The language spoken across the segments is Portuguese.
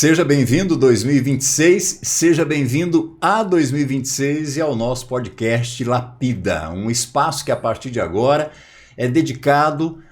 Seja bem-vindo 2026, seja bem-vindo a 2026 e ao nosso podcast Lapida, um espaço que a partir de agora é dedicado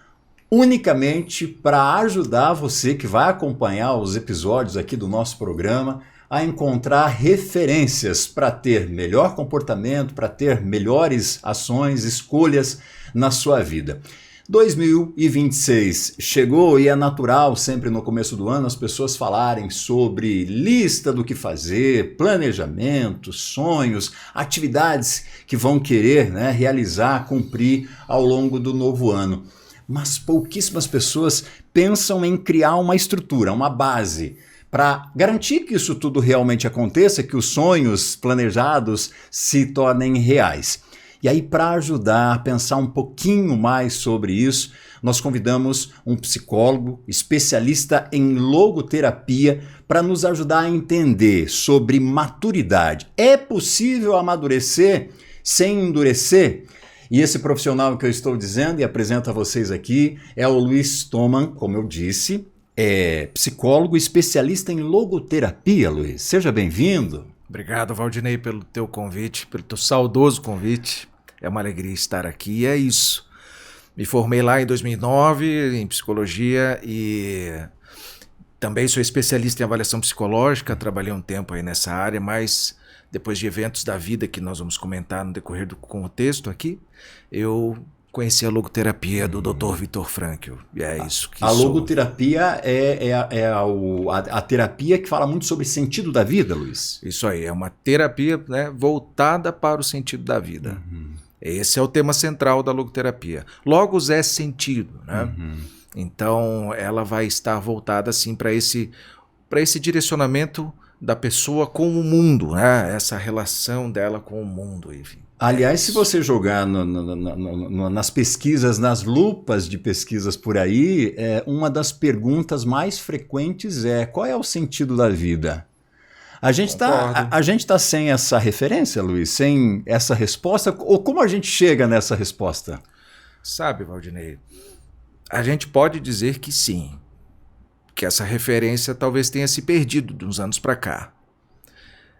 unicamente para ajudar você que vai acompanhar os episódios aqui do nosso programa a encontrar referências para ter melhor comportamento, para ter melhores ações, escolhas na sua vida. 2026 chegou e é natural sempre no começo do ano as pessoas falarem sobre lista do que fazer, planejamento, sonhos, atividades que vão querer realizar, cumprir ao longo do novo ano. Mas pouquíssimas pessoas pensam em criar uma estrutura, uma base, para garantir que isso tudo realmente aconteça, que os sonhos planejados se tornem reais. E aí, para ajudar a pensar um pouquinho mais sobre isso, nós convidamos um psicólogo especialista em logoterapia para nos ajudar a entender sobre maturidade. É possível amadurecer sem endurecer? E esse profissional que eu estou dizendo e apresento a vocês aqui é o Luiz Thoman, como eu disse, é psicólogo especialista em logoterapia. Luiz, seja bem-vindo. Obrigado, Valdinei, pelo teu convite, pelo teu saudoso convite. É uma alegria estar aqui e é isso. Me formei lá em 2009 em psicologia e também sou especialista em avaliação psicológica, trabalhei um tempo aí nessa área, mas depois de eventos da vida que nós vamos comentar no decorrer do contexto aqui, eu conheci a logoterapia do Dr. Viktor Frankl. E é isso que a logoterapia é a terapia que fala muito sobre sentido da vida, Luiz. Isso aí, é uma terapia voltada para o sentido da vida. Esse é o tema central da logoterapia. Logos é sentido, né? Então ela vai estar voltada assim para esse direcionamento da pessoa com o mundo, né? Essa relação dela com o mundo, enfim. Aliás, se você jogar nas pesquisas, nas lupas de pesquisas por aí, uma das perguntas mais frequentes é: qual é o sentido da vida? A gente tá sem essa referência, Luiz, sem essa resposta, ou como a gente chega nessa resposta? Sabe, Valdinei, a gente pode dizer que sim, que essa referência talvez tenha se perdido de uns anos para cá.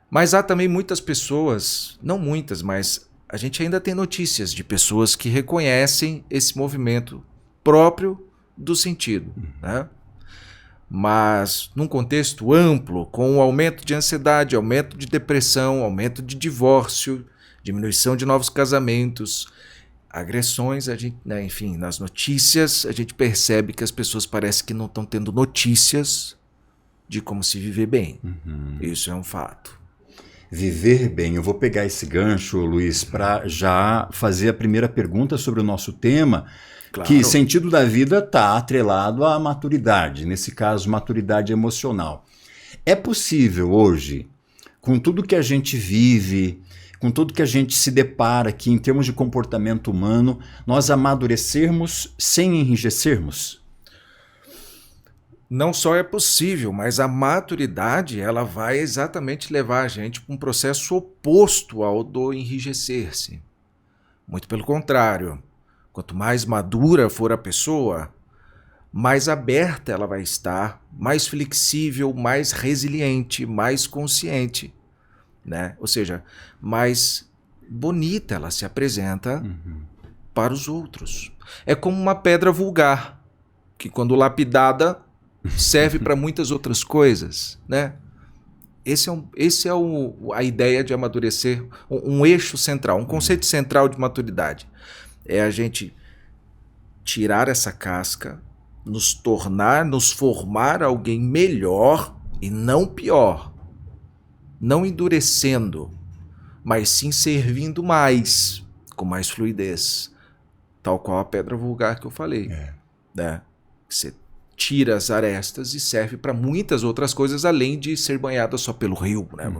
Mas há também muitas pessoas, não muitas, mas a gente ainda tem notícias de pessoas que reconhecem esse movimento próprio do sentido, né? Mas num contexto amplo, com o aumento de ansiedade, aumento de depressão, aumento de divórcio, diminuição de novos casamentos, agressões, enfim, nas notícias a gente percebe que as pessoas parecem que não estão tendo notícias de como se viver bem. Isso é um fato. Viver bem. Eu vou pegar esse gancho, Luiz, para já fazer a primeira pergunta sobre o nosso tema, claro. Que sentido da vida está atrelado à maturidade, nesse caso, maturidade emocional. É possível hoje, com tudo que a gente vive, com tudo que a gente se depara aqui em termos de comportamento humano, nós amadurecermos sem enrijecermos? Não só é possível, mas a maturidade ela vai exatamente levar a gente para um processo oposto ao do enrijecer-se. Muito pelo contrário, quanto mais madura for a pessoa, mais aberta ela vai estar, mais flexível, mais resiliente, mais consciente, né? Ou seja, mais bonita ela se apresenta para os outros. É como uma pedra vulgar, que quando lapidada serve para muitas outras coisas, né? Esse é a ideia de amadurecer, um eixo central, um conceito central de maturidade. É a gente tirar essa casca, nos formar alguém melhor e não pior. Não endurecendo, mas sim servindo mais, com mais fluidez. Tal qual a pedra vulgar que eu falei. Né? Você tira as arestas e serve para muitas outras coisas, além de ser banhada só pelo rio, né?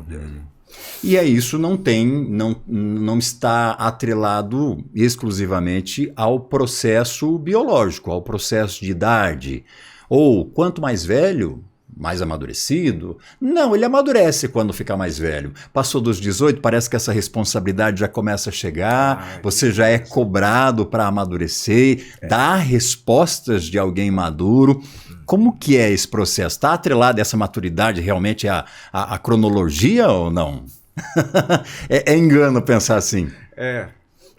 E isso não está atrelado exclusivamente ao processo biológico, ao processo de idade. Ou quanto mais velho, mais amadurecido. Não, ele amadurece quando fica mais velho. Passou dos 18, parece que essa responsabilidade já começa a chegar, você já é cobrado para amadurecer, dar respostas de alguém maduro. Como que é esse processo? Está atrelado essa maturidade realmente à cronologia ou não? É engano pensar assim.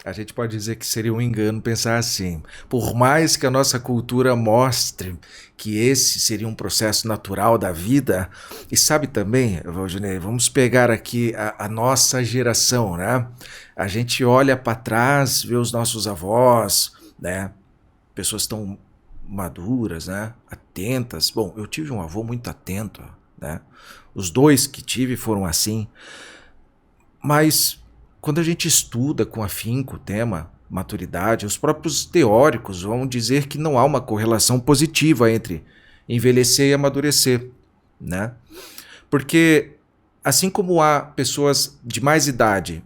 A gente pode dizer que seria um engano pensar assim. Por mais que a nossa cultura mostre que esse seria um processo natural da vida, e sabe também, Valdinei, vamos pegar aqui a nossa geração, né? A gente olha para trás, vê os nossos avós, né? Pessoas tão maduras, né? Atentas. Bom, eu tive um avô muito atento, né? Os dois que tive foram assim. Mas quando a gente estuda com afinco o tema maturidade, os próprios teóricos vão dizer que não há uma correlação positiva entre envelhecer e amadurecer, né? Porque assim como há pessoas de mais idade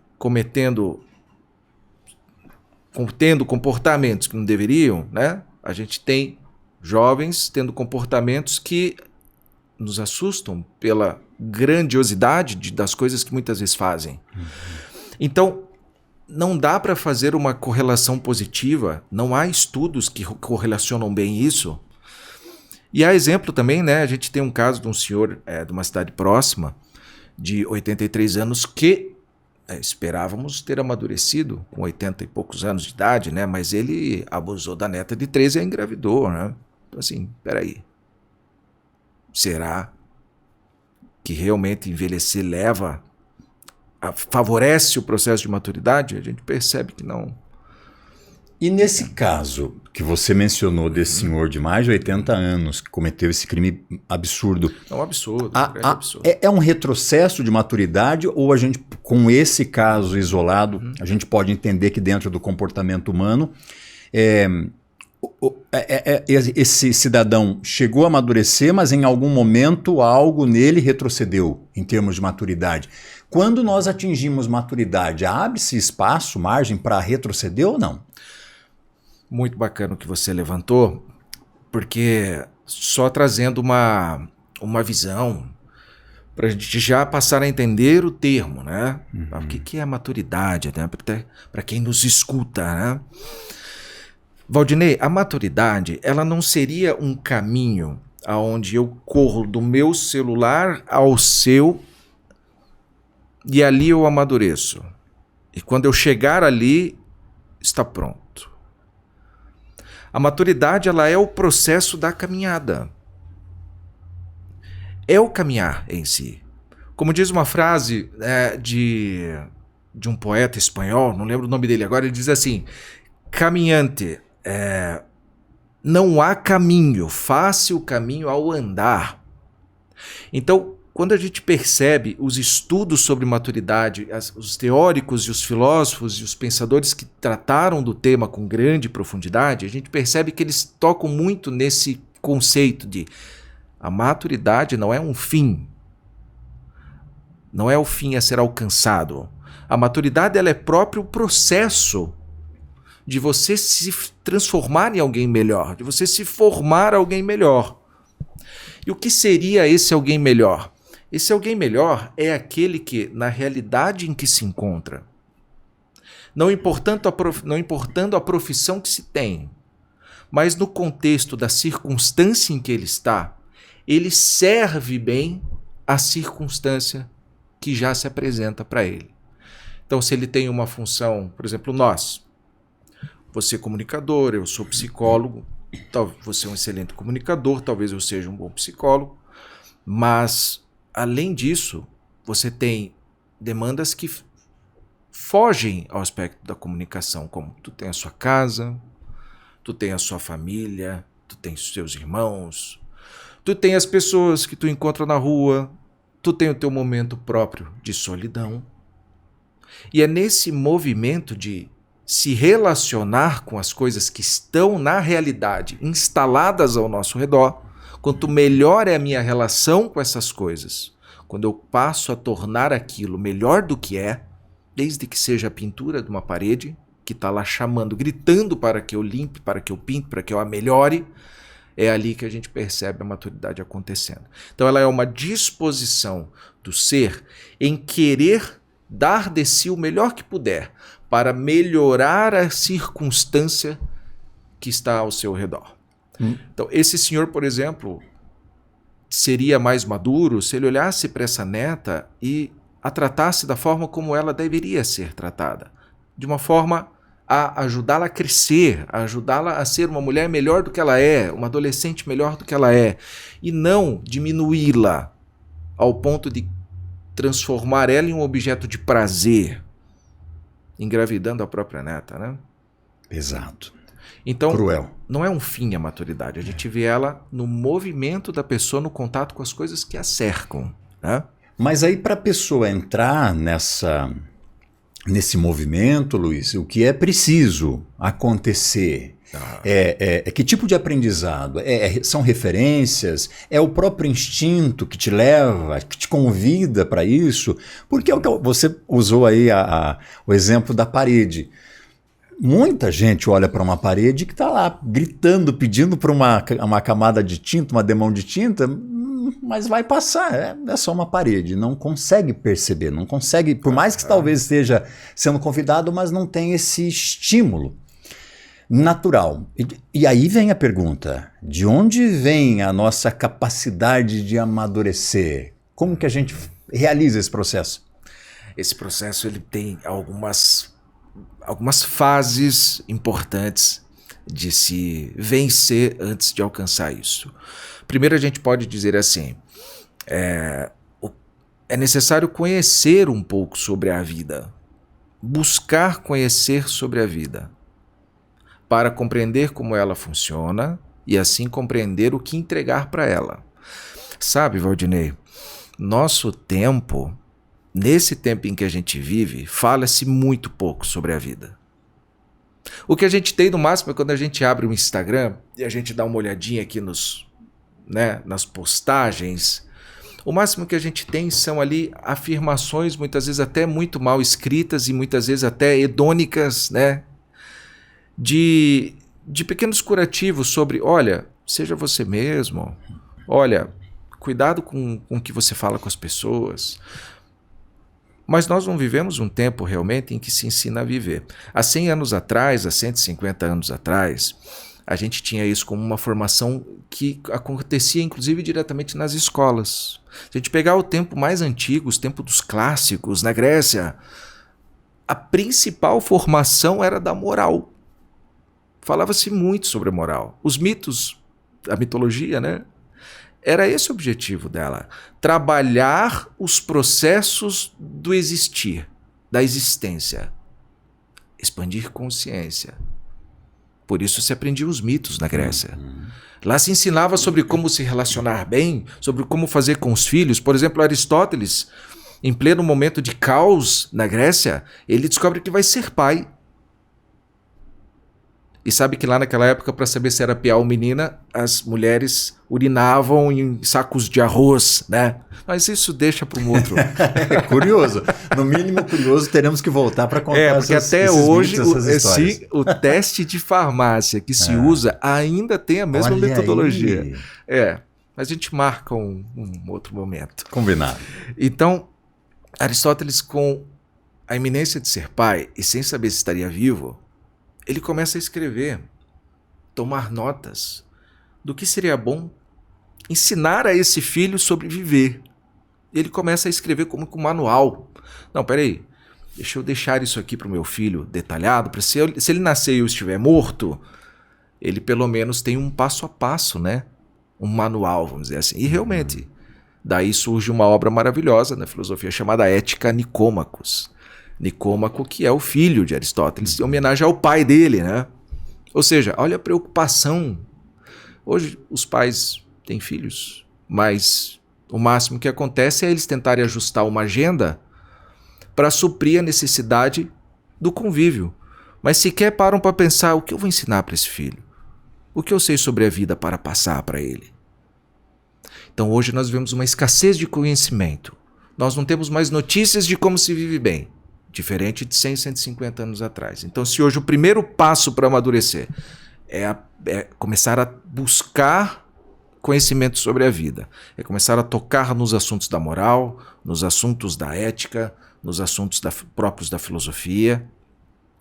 tendo comportamentos que não deveriam, né? A gente tem jovens tendo comportamentos que nos assustam pela grandiosidade das coisas que muitas vezes fazem. Então, não dá para fazer uma correlação positiva, não há estudos que correlacionam bem isso. E há exemplo também, né? A gente tem um caso de um senhor de uma cidade próxima, de 83 anos, que esperávamos ter amadurecido com 80 e poucos anos de idade, né? Mas ele abusou da neta de 13 e a engravidou, né? Então assim, peraí. Será que realmente envelhecer favorece o processo de maturidade? A gente percebe que não. E nesse caso que você mencionou desse senhor de mais de 80 anos que cometeu esse crime absurdo. É um absurdo. Absurdo. É um retrocesso de maturidade ou a gente, com esse caso isolado, a gente pode entender que dentro do comportamento humano esse cidadão chegou a amadurecer, mas em algum momento algo nele retrocedeu em termos de maturidade. Quando nós atingimos maturidade, abre-se espaço, margem para retroceder ou não? Muito bacana o que você levantou, porque só trazendo uma visão para a gente já passar a entender o termo, né? O que é maturidade, né? Para quem nos escuta, né? Valdinei, a maturidade, ela não seria um caminho aonde eu corro do meu celular ao seu e ali eu amadureço. E quando eu chegar ali, está pronto. A maturidade, ela é o processo da caminhada. É o caminhar em si. Como diz uma frase de um poeta espanhol, não lembro o nome dele agora, ele diz assim: caminhante, não há caminho, faça o caminho ao andar. Então, quando a gente percebe os estudos sobre maturidade, os teóricos e os filósofos e os pensadores que trataram do tema com grande profundidade, a gente percebe que eles tocam muito nesse conceito de a maturidade não é um fim, não é o fim a ser alcançado. A maturidade, ela é próprio processo de você se transformar em alguém melhor, de você se formar alguém melhor. E o que seria esse alguém melhor? Esse alguém melhor é aquele que, na realidade em que se encontra, não importando a profissão que se tem, mas no contexto da circunstância em que ele está, ele serve bem à circunstância que já se apresenta para ele. Então, se ele tem uma função, por exemplo, você é comunicador, eu sou psicólogo, você é um excelente comunicador, talvez eu seja um bom psicólogo, mas, além disso, você tem demandas que fogem ao aspecto da comunicação, como tu tem a sua casa, tu tem a sua família, tu tem os seus irmãos, tu tem as pessoas que tu encontra na rua, tu tem o teu momento próprio de solidão. E é nesse movimento de se relacionar com as coisas que estão na realidade, instaladas ao nosso redor, quanto melhor é a minha relação com essas coisas, quando eu passo a tornar aquilo melhor do que é, desde que seja a pintura de uma parede, que está lá chamando, gritando para que eu limpe, para que eu pinte, para que eu a melhore, é ali que a gente percebe a maturidade acontecendo. Então ela é uma disposição do ser em querer dar de si o melhor que puder para melhorar a circunstância que está ao seu redor. Então, esse senhor, por exemplo, seria mais maduro se ele olhasse para essa neta e a tratasse da forma como ela deveria ser tratada. De uma forma a ajudá-la a crescer, a ajudá-la a ser uma mulher melhor do que ela é, uma adolescente melhor do que ela é, e não diminuí-la ao ponto de transformar ela em um objeto de prazer, engravidando a própria neta, né? Exato. Então, Cruel. não é um fim a maturidade, a gente vê ela no movimento da pessoa, no contato com as coisas que a cercam, né? Mas aí para a pessoa entrar nesse movimento, Luiz, o que é preciso acontecer? Que tipo de aprendizado? São referências? É o próprio instinto que te leva, que te convida para isso? Porque é o que você usou aí o exemplo da parede. Muita gente olha para uma parede que está lá gritando, pedindo para uma camada de tinta, uma demão de tinta, mas vai passar, é só uma parede, não consegue perceber, não consegue, por mais que talvez esteja sendo convidado, mas não tem esse estímulo natural. E aí vem a pergunta, de onde vem a nossa capacidade de amadurecer? Como que a gente realiza esse processo? Esse processo ele tem algumas fases importantes de se vencer antes de alcançar isso. Primeiro a gente pode dizer assim, é necessário conhecer um pouco sobre a vida, buscar conhecer sobre a vida, para compreender como ela funciona e assim compreender o que entregar para ela. Sabe, Valdinei, nosso tempo, nesse tempo em que a gente vive, fala-se muito pouco sobre a vida. O que a gente tem no máximo é quando a gente abre o Instagram e a gente dá uma olhadinha aqui nas postagens. O máximo que a gente tem são ali afirmações, muitas vezes até muito mal escritas e muitas vezes até hedônicas, né? De pequenos curativos sobre, olha, seja você mesmo, olha, cuidado com o que você fala com as pessoas. Mas nós não vivemos um tempo realmente em que se ensina a viver. Há 100 anos atrás, há 150 anos atrás, a gente tinha isso como uma formação que acontecia inclusive diretamente nas escolas. Se a gente pegar o tempo mais antigo, os tempos dos clássicos, na Grécia, a principal formação era da moral. Falava-se muito sobre a moral. Os mitos, a mitologia, né? Era esse o objetivo dela. Trabalhar os processos do existir, da existência. Expandir consciência. Por isso se aprendiam os mitos na Grécia. Lá se ensinava sobre como se relacionar bem, sobre como fazer com os filhos. Por exemplo, Aristóteles, em pleno momento de caos na Grécia, ele descobre que vai ser pai. E sabe que lá naquela época, para saber se era piá ou menina, as mulheres urinavam em sacos de arroz, né? Mas isso deixa para um outro. É curioso. No mínimo curioso, teremos que voltar para contar porque até hoje o teste de farmácia que se usa ainda tem a mesma metodologia. Aí. Mas a gente marca um outro momento. Combinado. Então, Aristóteles, com a iminência de ser pai e sem saber se estaria vivo, ele começa a escrever, tomar notas do que seria bom ensinar a esse filho sobre viver. Ele começa a escrever como com um manual. Não, peraí, deixa eu deixar isso aqui para o meu filho detalhado, para se ele nascer e eu estiver morto, ele pelo menos tem um passo a passo, né? Um manual, vamos dizer assim. E realmente, daí surge uma obra maravilhosa na filosofia chamada Ética Nicômacos. Nicômaco, que é o filho de Aristóteles, em homenagem ao pai dele, né? Ou seja, olha a preocupação. Hoje os pais têm filhos, mas o máximo que acontece é eles tentarem ajustar uma agenda para suprir a necessidade do convívio. Mas sequer param para pensar o que eu vou ensinar para esse filho. O que eu sei sobre a vida para passar para ele. Então hoje nós vemos uma escassez de conhecimento. Nós não temos mais notícias de como se vive bem. Diferente de 100, 150 anos atrás. Então, se hoje o primeiro passo para amadurecer é começar a buscar conhecimento sobre a vida, é começar a tocar nos assuntos da moral, nos assuntos da ética, nos assuntos próprios da filosofia,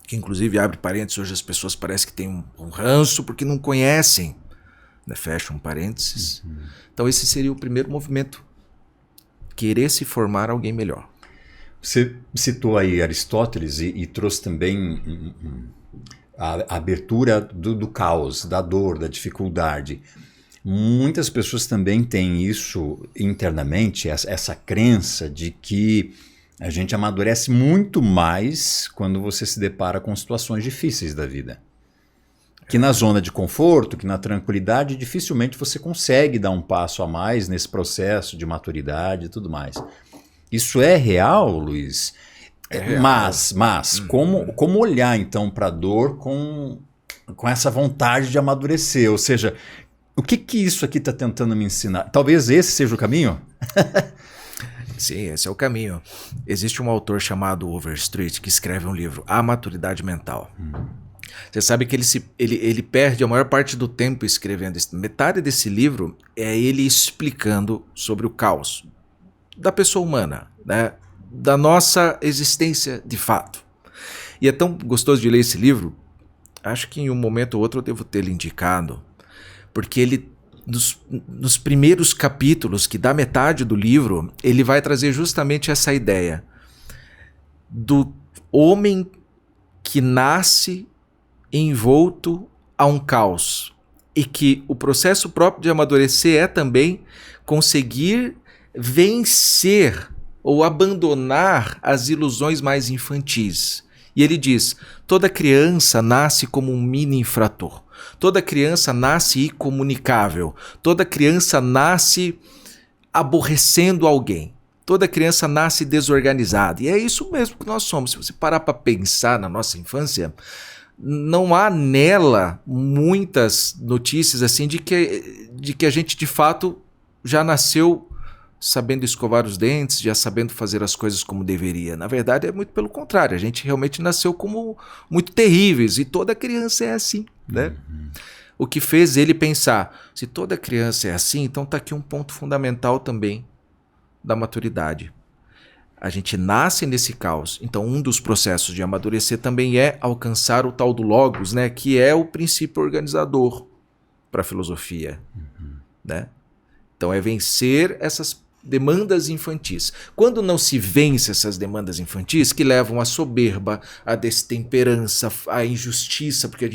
que inclusive, abre parênteses, hoje as pessoas parecem que têm um ranço porque não conhecem né? Fecha um parênteses. Então esse seria o primeiro movimento. Querer se formar alguém melhor. Você citou aí Aristóteles e trouxe também a abertura do caos, da dor, da dificuldade. Muitas pessoas também têm isso internamente, essa crença de que a gente amadurece muito mais quando você se depara com situações difíceis da vida. Que na zona de conforto, que na tranquilidade, dificilmente você consegue dar um passo a mais nesse processo de maturidade e tudo mais. Isso é real, Luiz? É real. Mas como olhar então para a dor com essa vontade de amadurecer? Ou seja, o que isso aqui está tentando me ensinar? Talvez esse seja o caminho? Sim, esse é o caminho. Existe um autor chamado Overstreet que escreve um livro, A Maturidade Mental. Você sabe que ele perde a maior parte do tempo escrevendo isso. Metade desse livro é ele explicando sobre o caos da pessoa humana, né? Da nossa existência de fato. E é tão gostoso de ler esse livro, acho que em um momento ou outro eu devo ter lhe indicado, porque ele, nos primeiros capítulos, que dá metade do livro, ele vai trazer justamente essa ideia do homem que nasce envolto a um caos e que o processo próprio de amadurecer é também conseguir vencer ou abandonar as ilusões mais infantis. E ele diz, toda criança nasce como um mini infrator, toda criança nasce incomunicável, toda criança nasce aborrecendo alguém, toda criança nasce desorganizada. E é isso mesmo que nós somos. Se você parar para pensar na nossa infância, não há nela muitas notícias assim de que a gente de fato já nasceu sabendo escovar os dentes, já sabendo fazer as coisas como deveria. Na verdade é muito pelo contrário, a gente realmente nasceu como muito terríveis e toda criança é assim, né? O que fez ele pensar, se toda criança é assim, então está aqui um ponto fundamental também da maturidade. A gente nasce nesse caos, então um dos processos de amadurecer também é alcançar o tal do logos, né, que é o princípio organizador para a filosofia, né? Então é vencer essas demandas infantis. Quando não se vence essas demandas infantis, que levam à soberba, à destemperança, à injustiça, porque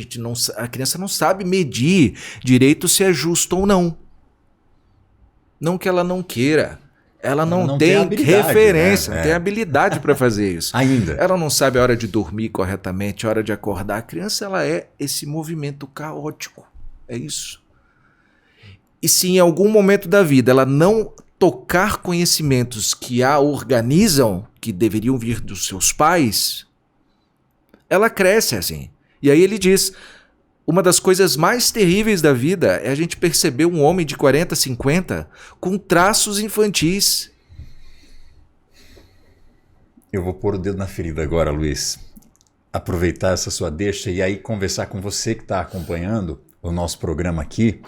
a criança não sabe medir direito se é justo ou não. Não que ela não queira. Ela não tem referência, não tem habilidade para fazer isso. Ainda. Ela não sabe a hora de dormir corretamente, a hora de acordar. A criança, ela é esse movimento caótico. É isso. E se em algum momento da vida ela não tocar conhecimentos que a organizam, que deveriam vir dos seus pais, ela cresce assim. E aí ele diz, uma das coisas mais terríveis da vida é a gente perceber um homem de 40, 50 com traços infantis. Eu vou pôr o dedo na ferida agora, Luiz. Aproveitar essa sua deixa e aí conversar com você que está acompanhando o nosso programa aqui.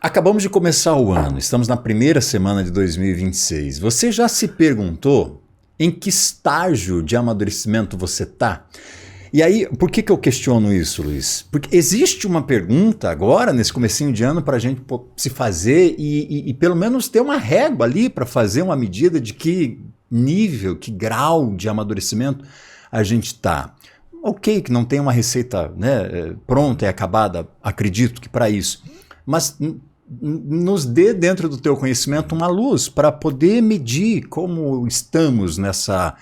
Acabamos de começar o ano, estamos na primeira semana de 2026. Você já se perguntou em que estágio de amadurecimento você está? E aí, por que eu questiono isso, Luiz? Porque existe uma pergunta agora, nesse comecinho de ano, para a gente se fazer e pelo menos ter uma régua ali para fazer uma medida de que nível, que grau de amadurecimento a gente está. Ok, que não tem uma receita, né, pronta e acabada, acredito que para isso, mas nos dê dentro do teu conhecimento uma luz para poder medir como estamos nessa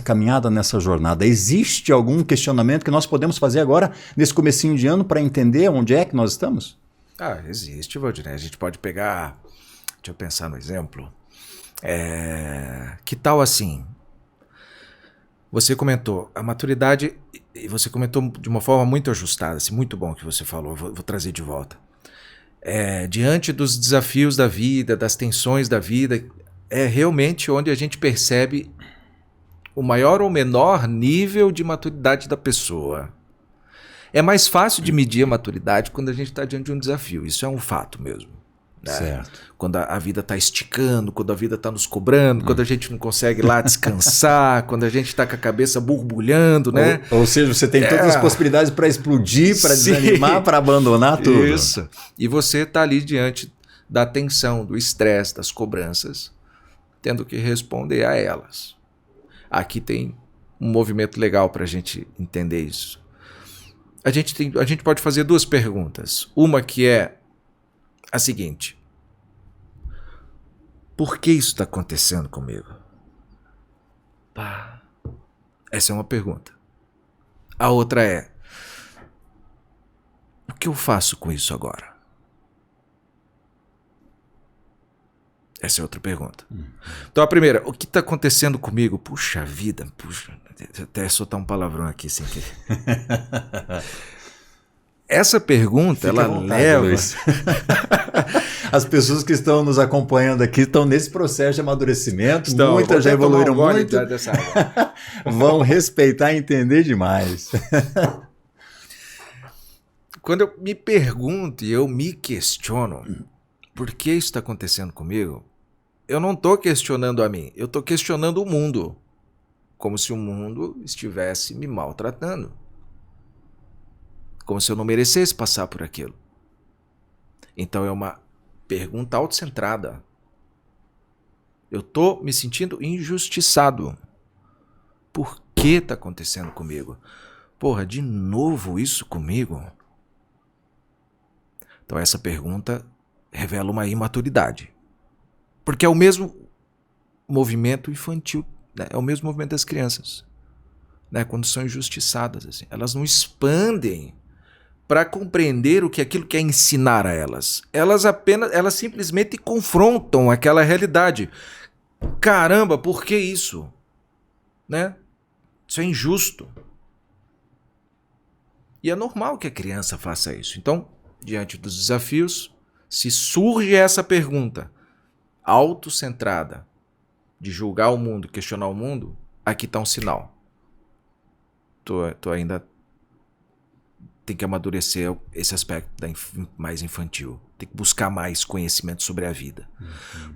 caminhada, nessa jornada. Existe algum questionamento que nós podemos fazer agora, nesse comecinho de ano, para entender onde é que nós estamos? Existe, Valdir. A gente pode pegar, deixa eu pensar no exemplo, que tal assim, você comentou a maturidade, e você comentou de uma forma muito ajustada, assim, muito bom que você falou, vou trazer de volta. Diante dos desafios da vida, das tensões da vida, é realmente onde a gente percebe o maior ou menor nível de maturidade da pessoa. É mais fácil de medir a maturidade quando a gente está diante de um desafio, isso é um fato mesmo. Né? Certo. Quando a vida está esticando, quando a vida está nos cobrando, quando a gente não consegue lá descansar, quando a gente está com a cabeça borbulhando, né? Ou seja, você tem todas as possibilidades para explodir, para desanimar, para abandonar tudo. Isso. E você está ali diante da tensão, do estresse, das cobranças, tendo que responder a elas. Aqui tem um movimento legal para a gente entender isso. A gente pode fazer duas perguntas. Uma que é a seguinte: por que isso está acontecendo comigo? Pá. Essa é uma pergunta. A outra é: o que eu faço com isso agora? Essa é outra pergunta. Então a primeira: o que está acontecendo comigo? Puxa vida, até soltar um palavrão aqui sem querer. Essa pergunta, ela leva... As pessoas que estão nos acompanhando aqui estão nesse processo de amadurecimento. Muitas já evoluíram muito. Vão respeitar e entender demais. Quando eu me pergunto e eu me questiono por que isso está acontecendo comigo, eu não estou questionando a mim, eu estou questionando o mundo. Como se o mundo estivesse me maltratando. Como se eu não merecesse passar por aquilo. Então é uma pergunta autocentrada. Eu estou me sentindo injustiçado. Por que está acontecendo comigo? Porra, de novo isso comigo? Então essa pergunta revela uma imaturidade. Porque é o mesmo movimento infantil, né? É o mesmo movimento das crianças, né? Quando são injustiçadas, assim. Elas não expandem para compreender o que aquilo quer ensinar a elas. Elas simplesmente confrontam aquela realidade. Caramba, por que isso? Né? Isso é injusto. E é normal que a criança faça isso. Então, diante dos desafios, se surge essa pergunta autocentrada de julgar o mundo, questionar o mundo, aqui está um sinal. Tu ainda tem que amadurecer esse aspecto mais infantil. Tem que buscar mais conhecimento sobre a vida.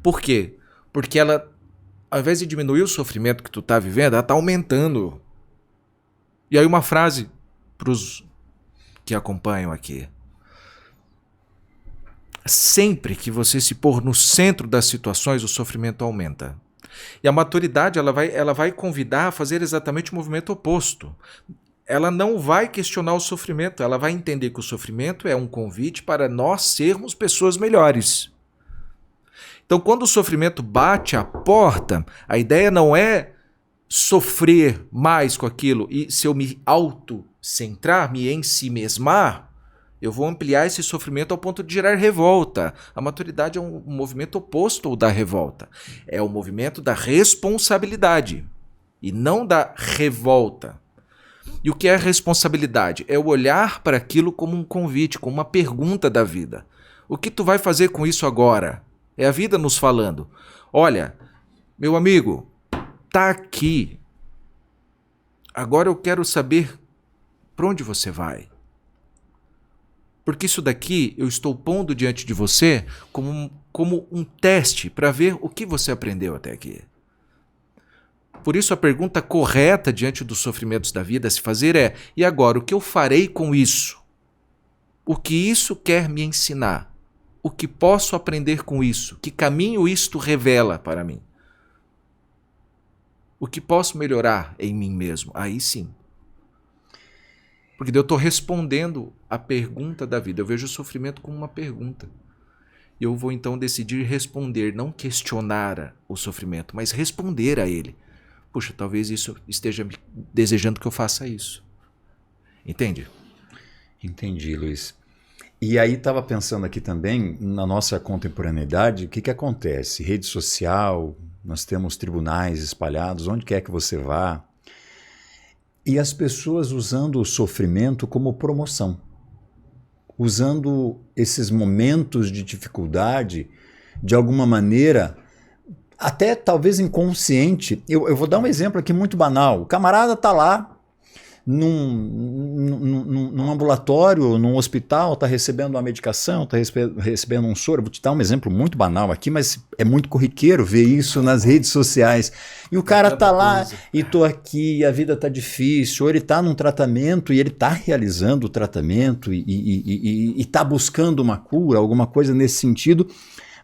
Por quê? Porque ela, ao invés de diminuir o sofrimento que tu tá vivendo, ela tá aumentando. E aí uma frase para os que acompanham aqui. Sempre que você se pôr no centro das situações, o sofrimento aumenta. E a maturidade ela vai convidar a fazer exatamente o movimento oposto. Ela não vai questionar o sofrimento, ela vai entender que o sofrimento é um convite para nós sermos pessoas melhores. Então, quando o sofrimento bate à porta, a ideia não é sofrer mais com aquilo e se eu me autocentrar, me ensimesmar, eu vou ampliar esse sofrimento ao ponto de gerar revolta. A maturidade é um movimento oposto ao da revolta. É o movimento da responsabilidade e não da revolta. E o que é a responsabilidade? É o olhar para aquilo como um convite, como uma pergunta da vida. O que tu vai fazer com isso agora? É a vida nos falando. Olha, meu amigo, tá aqui. Agora eu quero saber para onde você vai. Porque isso daqui eu estou pondo diante de você como um teste para ver o que você aprendeu até aqui. Por isso a pergunta correta diante dos sofrimentos da vida a se fazer é: e agora, o que eu farei com isso? O que isso quer me ensinar? O que posso aprender com isso? Que caminho isto revela para mim? O que posso melhorar em mim mesmo? Aí sim. Porque eu estou respondendo a pergunta da vida. Eu vejo o sofrimento como uma pergunta. E eu vou então decidir responder, não questionar o sofrimento, mas responder a ele. Puxa, talvez isso esteja me desejando que eu faça isso. Entende? Entendi, Luiz. E aí estava pensando aqui também, na nossa contemporaneidade, o que acontece? Rede social, nós temos tribunais espalhados, onde quer que você vá. E as pessoas usando o sofrimento como promoção. Usando esses momentos de dificuldade, de alguma maneira, até talvez inconsciente. Eu vou dar um exemplo aqui muito banal. O camarada está lá, num ambulatório, num hospital, está recebendo uma medicação, está recebendo um soro. Vou te dar um exemplo muito banal aqui, mas é muito corriqueiro ver isso nas redes sociais. E o cara está lá e estou aqui, a vida está difícil, ou ele está num tratamento e ele está realizando o tratamento e está buscando uma cura, alguma coisa nesse sentido,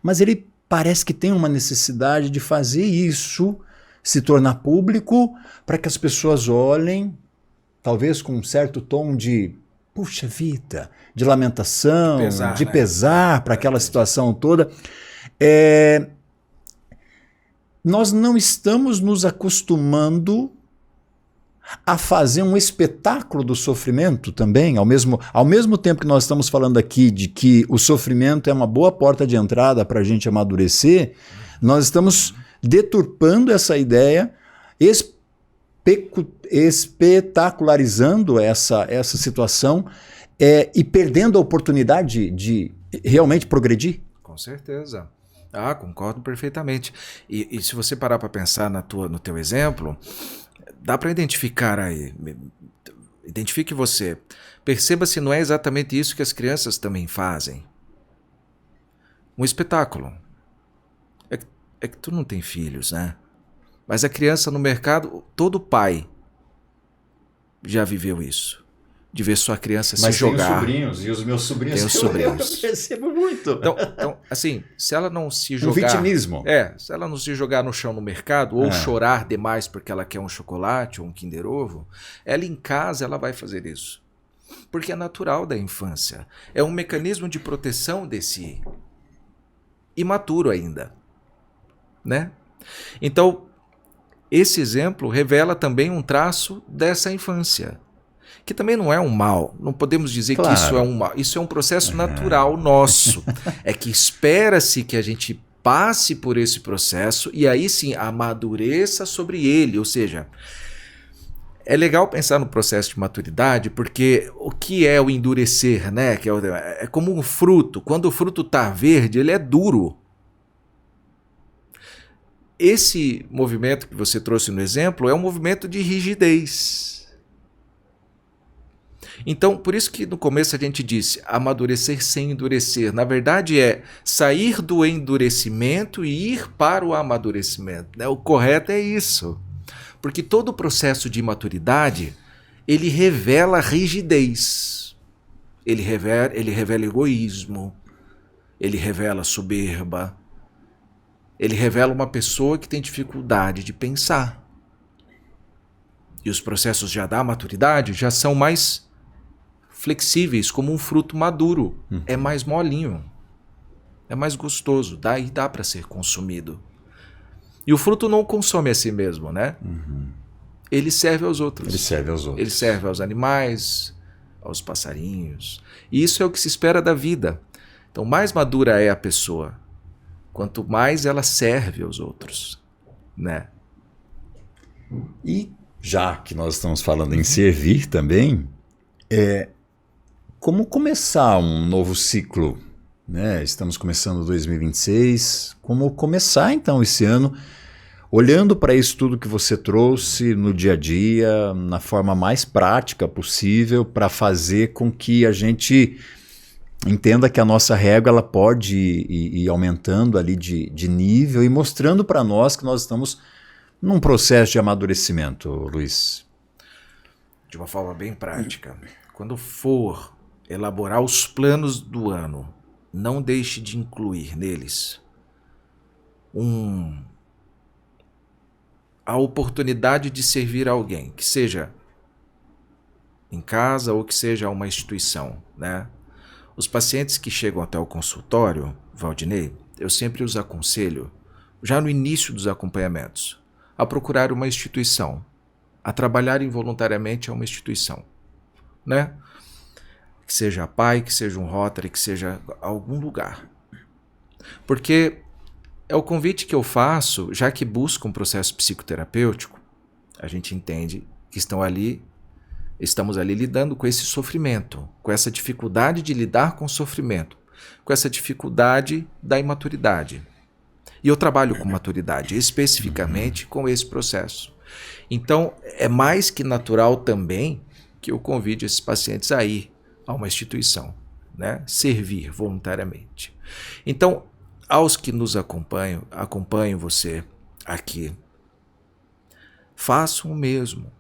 mas ele parece que tem uma necessidade de fazer isso se tornar público para que as pessoas olhem, talvez com um certo tom de, puxa vida, de lamentação, de pesar para aquela situação toda. Nós não estamos nos acostumando a fazer um espetáculo do sofrimento também, ao mesmo tempo que nós estamos falando aqui de que o sofrimento é uma boa porta de entrada para a gente amadurecer, nós estamos deturpando essa ideia, espetacularizando essa situação e perdendo a oportunidade de realmente progredir? Com certeza. Concordo perfeitamente. E se você parar para pensar no teu exemplo, dá para identificar aí. Identifique você. Perceba se não é exatamente isso que as crianças também fazem. Um espetáculo. É que tu não tem filhos, né? Mas a criança no mercado, todo pai já viveu isso. De ver sua criança se jogar. Mas tem os sobrinhos, e os meus sobrinhos, eu percebo muito. Então, assim, se ela não se jogar... Um vitimismo. Se ela não se jogar no chão no mercado, ou chorar demais porque ela quer um chocolate ou um Kinder Ovo, ela em casa ela vai fazer isso. Porque é natural da infância. É um mecanismo de proteção desse imaturo ainda. Né? Então, esse exemplo revela também um traço dessa infância, que também não é um mal. Não podemos dizer que isso é um mal. Isso é um processo natural nosso. É que espera-se que a gente passe por esse processo e aí sim amadureça sobre ele. Ou seja, é legal pensar no processo de maturidade, porque o que é o endurecer, né? Que é como um fruto. Quando o fruto está verde, ele é duro. Esse movimento que você trouxe no exemplo é um movimento de rigidez. Então, por isso que no começo a gente disse amadurecer sem endurecer. Na verdade é sair do endurecimento e ir para o amadurecimento. Né? O correto é isso. Porque todo o processo de maturidade, ele revela rigidez. Ele revela egoísmo. Ele revela soberba. Ele revela uma pessoa que tem dificuldade de pensar. E os processos já da maturidade já são mais flexíveis, como um fruto maduro. É mais molinho. É mais gostoso. Daí dá para ser consumido. E o fruto não consome a si mesmo, né? Ele serve aos outros. Ele serve aos outros. Ele serve aos animais, aos passarinhos. E isso é o que se espera da vida. Então, mais madura é a pessoa, quanto mais ela serve aos outros, né? E já que nós estamos falando em servir também, como começar um novo ciclo, né? Estamos começando 2026, como começar então esse ano, olhando para isso tudo que você trouxe no dia a dia, na forma mais prática possível, para fazer com que a gente entenda que a nossa régua ela pode ir aumentando ali de nível e mostrando para nós que nós estamos num processo de amadurecimento, Luiz. De uma forma bem prática. Quando for elaborar os planos do ano, não deixe de incluir neles a oportunidade de servir alguém, que seja em casa ou que seja uma instituição, né? Os pacientes que chegam até o consultório, Valdinei, eu sempre os aconselho, já no início dos acompanhamentos, a procurar uma instituição, a trabalharem voluntariamente a uma instituição, né? Que seja a PAI, que seja um Rotary, que seja algum lugar. Porque é o convite que eu faço, já que busca um processo psicoterapêutico, a gente entende que estamos ali lidando com esse sofrimento, com essa dificuldade de lidar com o sofrimento, com essa dificuldade da imaturidade. E eu trabalho com maturidade, especificamente com esse processo. Então, é mais que natural também que eu convide esses pacientes a ir a uma instituição, né? Servir voluntariamente. Então, aos que nos acompanham você aqui, façam o mesmo.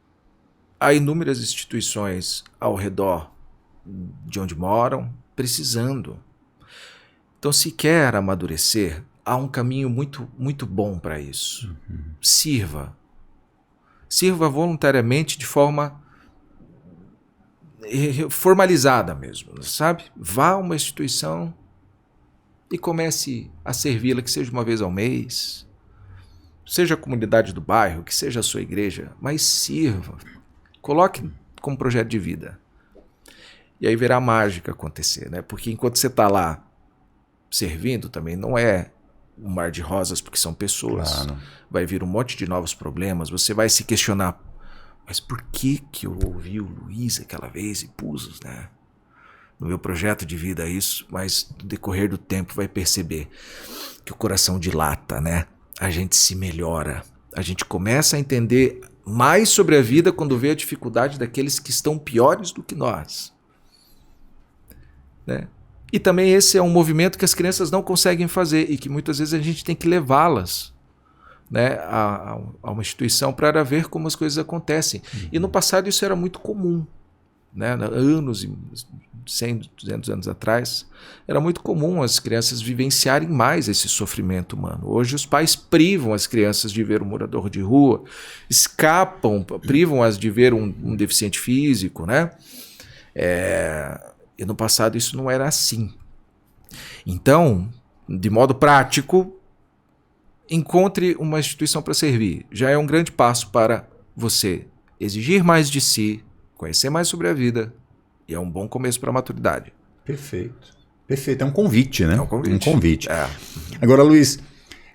Há inúmeras instituições ao redor de onde moram, precisando. Então, se quer amadurecer, há um caminho muito, muito bom para isso. Sirva. Sirva voluntariamente de forma formalizada mesmo, sabe? Vá a uma instituição e comece a servi-la, que seja uma vez ao mês, seja a comunidade do bairro, que seja a sua igreja, mas sirva. Coloque como projeto de vida. E aí verá a mágica acontecer, né? Porque enquanto você está lá servindo também, não é um mar de rosas, porque são pessoas. Claro. Vai vir um monte de novos problemas, você vai se questionar, mas por que eu ouvi o Luiz aquela vez e pus, né, no meu projeto de vida isso, mas no decorrer do tempo vai perceber que o coração dilata, né? A gente se melhora, a gente começa a entender mais sobre a vida quando vê a dificuldade daqueles que estão piores do que nós, né? E também esse é um movimento que as crianças não conseguem fazer e que muitas vezes a gente tem que levá-las, né, a uma instituição para ver como as coisas acontecem. E no passado isso era muito comum, né? Anos, 100, 200 anos atrás, era muito comum as crianças vivenciarem mais esse sofrimento humano. Hoje os pais privam as crianças de ver um morador de rua, privam-as de ver um deficiente físico, né? E no passado isso não era assim. Então, de modo prático, encontre uma instituição para servir. Já é um grande passo para você exigir mais de si, conhecer mais sobre a vida, e é um bom começo para a maturidade. Perfeito. Perfeito. É um convite, né? É um convite. Um convite. É. Agora, Luiz,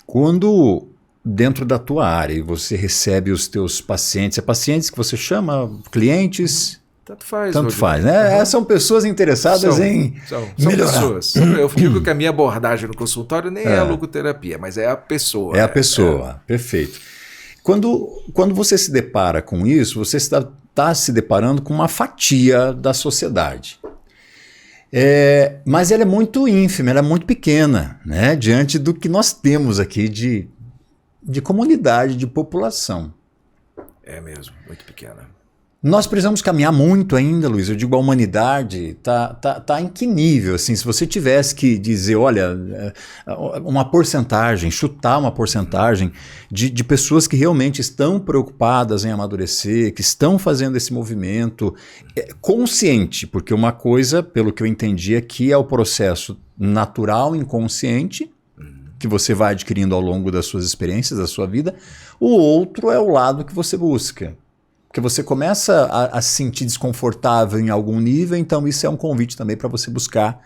quando dentro da tua área você recebe os teus pacientes, pacientes que você chama clientes... Tanto faz. Tanto faz, né? São pessoas interessadas em melhorar. Pessoas. Eu digo que a minha abordagem no consultório nem é a logoterapia, mas é a pessoa. É a pessoa, perfeito. Quando você se depara com isso, você está se deparando com uma fatia da sociedade. Mas ela é muito ínfima, ela é muito pequena, né? Diante do que nós temos aqui de comunidade, de população. É mesmo, muito pequena. Nós precisamos caminhar muito ainda, Luiz. Eu digo, a humanidade tá em que nível? Assim, se você tivesse que dizer, olha, uma porcentagem, chutar uma porcentagem de pessoas que realmente estão preocupadas em amadurecer, que estão fazendo esse movimento consciente, porque uma coisa, pelo que eu entendi aqui, é o processo natural, inconsciente, que você vai adquirindo ao longo das suas experiências, da sua vida. O outro é o lado que você busca. Porque você começa a se sentir desconfortável em algum nível, então isso é um convite também para você buscar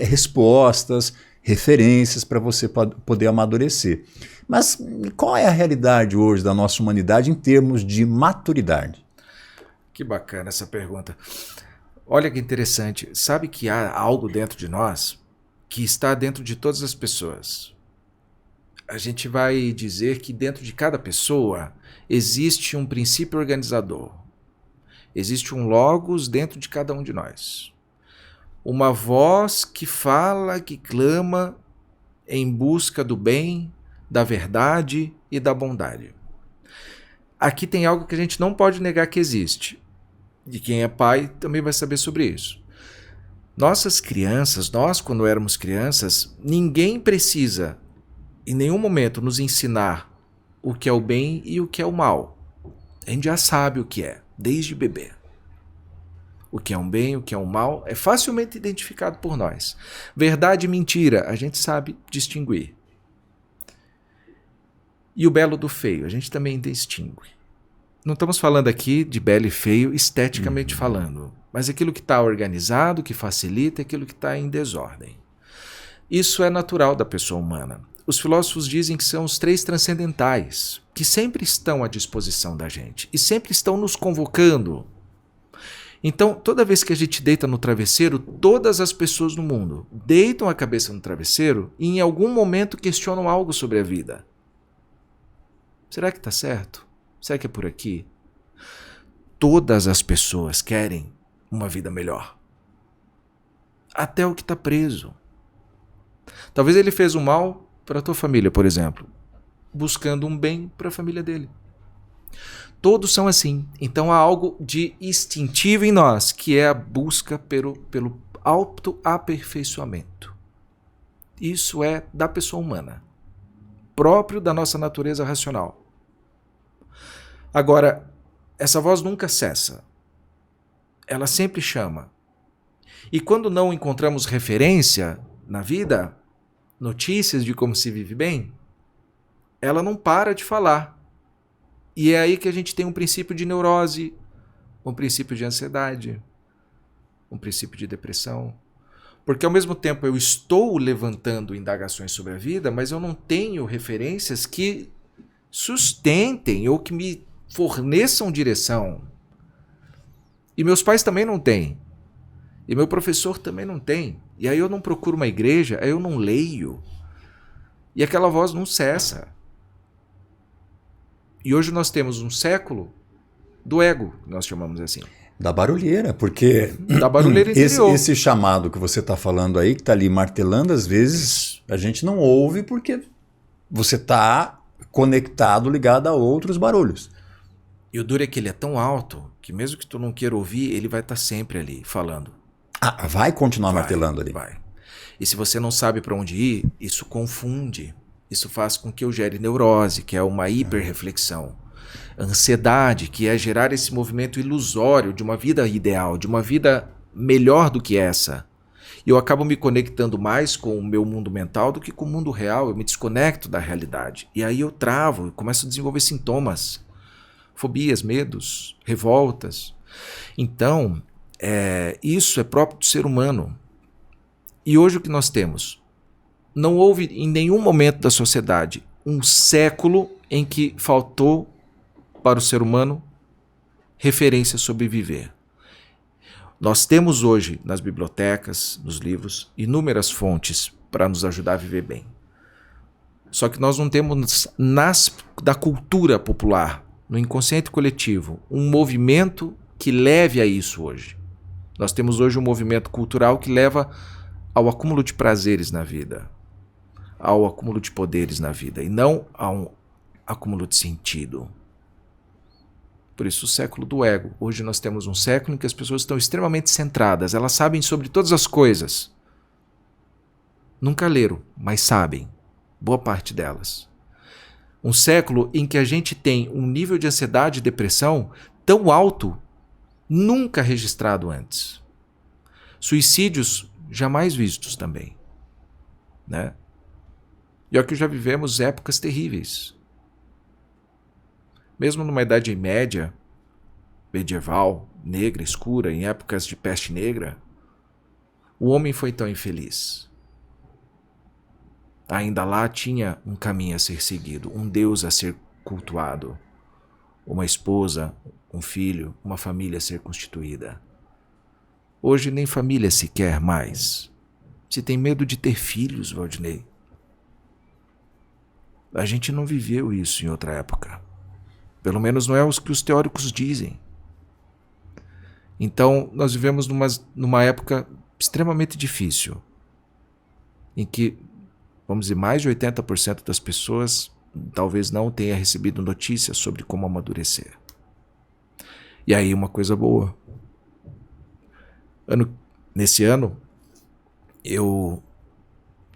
respostas, referências para você poder amadurecer. Mas qual é a realidade hoje da nossa humanidade em termos de maturidade? Que bacana essa pergunta. Olha que interessante. Sabe que há algo dentro de nós que está dentro de todas as pessoas. A gente vai dizer que dentro de cada pessoa existe um princípio organizador. Existe um logos dentro de cada um de nós. Uma voz que fala, que clama em busca do bem, da verdade e da bondade. Aqui tem algo que a gente não pode negar que existe. E quem é pai também vai saber sobre isso. Nossas crianças, nós quando éramos crianças, ninguém precisa em nenhum momento nos ensinar o que é o bem e o que é o mal. A gente já sabe o que é, desde bebê. O que é um bem, o que é um mal, é facilmente identificado por nós. Verdade e mentira, a gente sabe distinguir. E o belo do feio, a gente também distingue. Não estamos falando aqui de belo e feio esteticamente falando, mas aquilo que está organizado, que facilita, aquilo que está em desordem. Isso é natural da pessoa humana. Os filósofos dizem que são os três transcendentais, que sempre estão à disposição da gente e sempre estão nos convocando. Então, toda vez que a gente deita no travesseiro, todas as pessoas no mundo deitam a cabeça no travesseiro e em algum momento questionam algo sobre a vida. Será que está certo? Será que é por aqui? todas as pessoas querem uma vida melhor. Até o que está preso. Talvez ele fez um mal para a tua família, por exemplo, buscando um bem para a família dele. Todos são assim. Então há algo de instintivo em nós, que é a busca pelo autoaperfeiçoamento. Isso é da pessoa humana, próprio da nossa natureza racional. Agora, essa voz nunca cessa. Ela sempre chama. E quando não encontramos referência na vida, notícias de como se vive bem, ela não para de falar. E é aí que a gente tem um princípio de neurose, um princípio de ansiedade, um princípio de depressão. Porque ao mesmo tempo eu estou levantando indagações sobre a vida, mas eu não tenho referências que sustentem ou que me forneçam direção. E meus pais também não têm. E meu professor também não tem. E aí eu não procuro uma igreja, aí eu não leio. E aquela voz não cessa. E hoje nós temos um século do ego, nós chamamos assim. Da barulheira, porque da barulheira interior. Esse chamado que você está falando aí, que está ali martelando, às vezes a gente não ouve porque você está conectado, ligado a outros barulhos. E o duro é que ele é tão alto que mesmo que tu não queira ouvir, ele vai estar sempre ali falando. Ah, vai continuar martelando ali. Vai. E se você não sabe para onde ir, isso confunde. Isso faz com que eu gere neurose, que é uma hiperreflexão. Ansiedade, que é gerar esse movimento ilusório de uma vida ideal, de uma vida melhor do que essa. E eu acabo me conectando mais com o meu mundo mental do que com o mundo real. Eu me desconecto da realidade. E aí eu travo, eu começo a desenvolver sintomas. Fobias, medos, revoltas. Então, isso é próprio do ser humano. E hoje o que nós temos? Não houve em nenhum momento da sociedade um século em que faltou para o ser humano referência sobre viver. Nós temos hoje nas bibliotecas, nos livros, inúmeras fontes para nos ajudar a viver bem. Só que nós não temos da cultura popular, no inconsciente coletivo, um movimento que leve a isso hoje. Nós temos hoje um movimento cultural que leva ao acúmulo de prazeres na vida, ao acúmulo de poderes na vida, e não a um acúmulo de sentido. Por isso o século do ego. Hoje nós temos um século em que as pessoas estão extremamente centradas, elas sabem sobre todas as coisas. Nunca leram, mas sabem, boa parte delas. Um século em que a gente tem um nível de ansiedade e depressão tão alto, nunca registrado antes. Suicídios jamais vistos também, né? E olha que já vivemos épocas terríveis. Mesmo numa idade média, medieval, negra, escura, em épocas de peste negra, o homem foi tão infeliz. Ainda lá tinha um caminho a ser seguido, um Deus a ser cultuado, uma esposa, um filho, uma família a ser constituída. Hoje nem família se quer mais. Se tem medo de ter filhos, Valdinei. A gente não viveu isso em outra época. Pelo menos não é o que os teóricos dizem. Então, nós vivemos numa época extremamente difícil, em que, vamos dizer, mais de 80% das pessoas talvez não tenha recebido notícias sobre como amadurecer. E aí uma coisa boa. Nesse ano, eu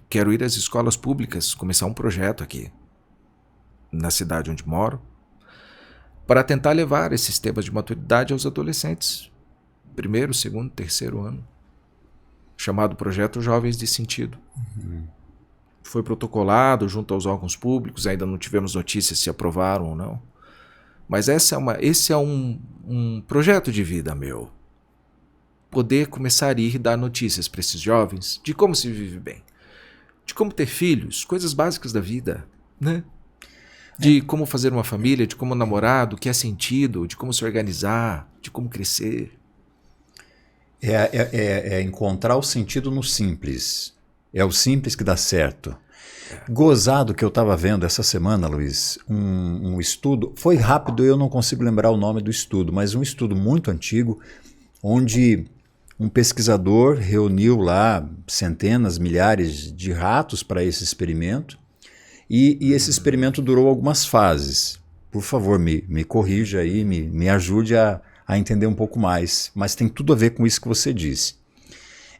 quero ir às escolas públicas, começar um projeto aqui, na cidade onde moro, para tentar levar esses temas de maturidade aos adolescentes. 1º, 2º, 3º ano. Chamado Projeto Jovens de Sentido. Foi protocolado junto aos órgãos públicos, ainda não tivemos notícias se aprovaram ou não. Mas esse é um projeto de vida meu. Poder começar a ir dar notícias para esses jovens de como se vive bem. De como ter filhos, coisas básicas da vida, né? De como fazer uma família, de como namorar, do que é sentido, de como se organizar, de como crescer. É encontrar o sentido no simples. É o simples que dá certo. Gozado que eu estava vendo essa semana, Luiz, um estudo, foi rápido, eu não consigo lembrar o nome do estudo, mas um estudo muito antigo, onde um pesquisador reuniu lá centenas, milhares de ratos para esse experimento, e esse experimento durou algumas fases. Por favor, me corrija aí, me ajude a entender um pouco mais, mas tem tudo a ver com isso que você disse.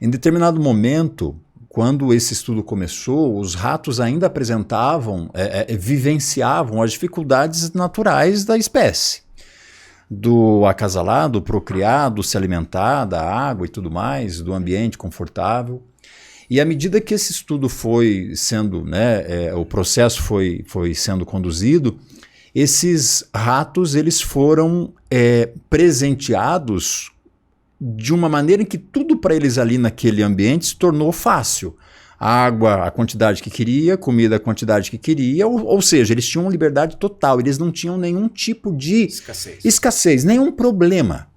Em determinado momento, quando esse estudo começou, os ratos ainda apresentavam, vivenciavam as dificuldades naturais da espécie. Do acasalado, procriado, se alimentar, da água e tudo mais, do ambiente confortável. E à medida que esse estudo foi sendo, o processo foi sendo conduzido, esses ratos eles foram presenteados de uma maneira em que tudo para eles ali naquele ambiente se tornou fácil. Água, a quantidade que queria, comida, a quantidade que queria, ou seja, eles tinham liberdade total, eles não tinham nenhum tipo de escassez, nenhum problema.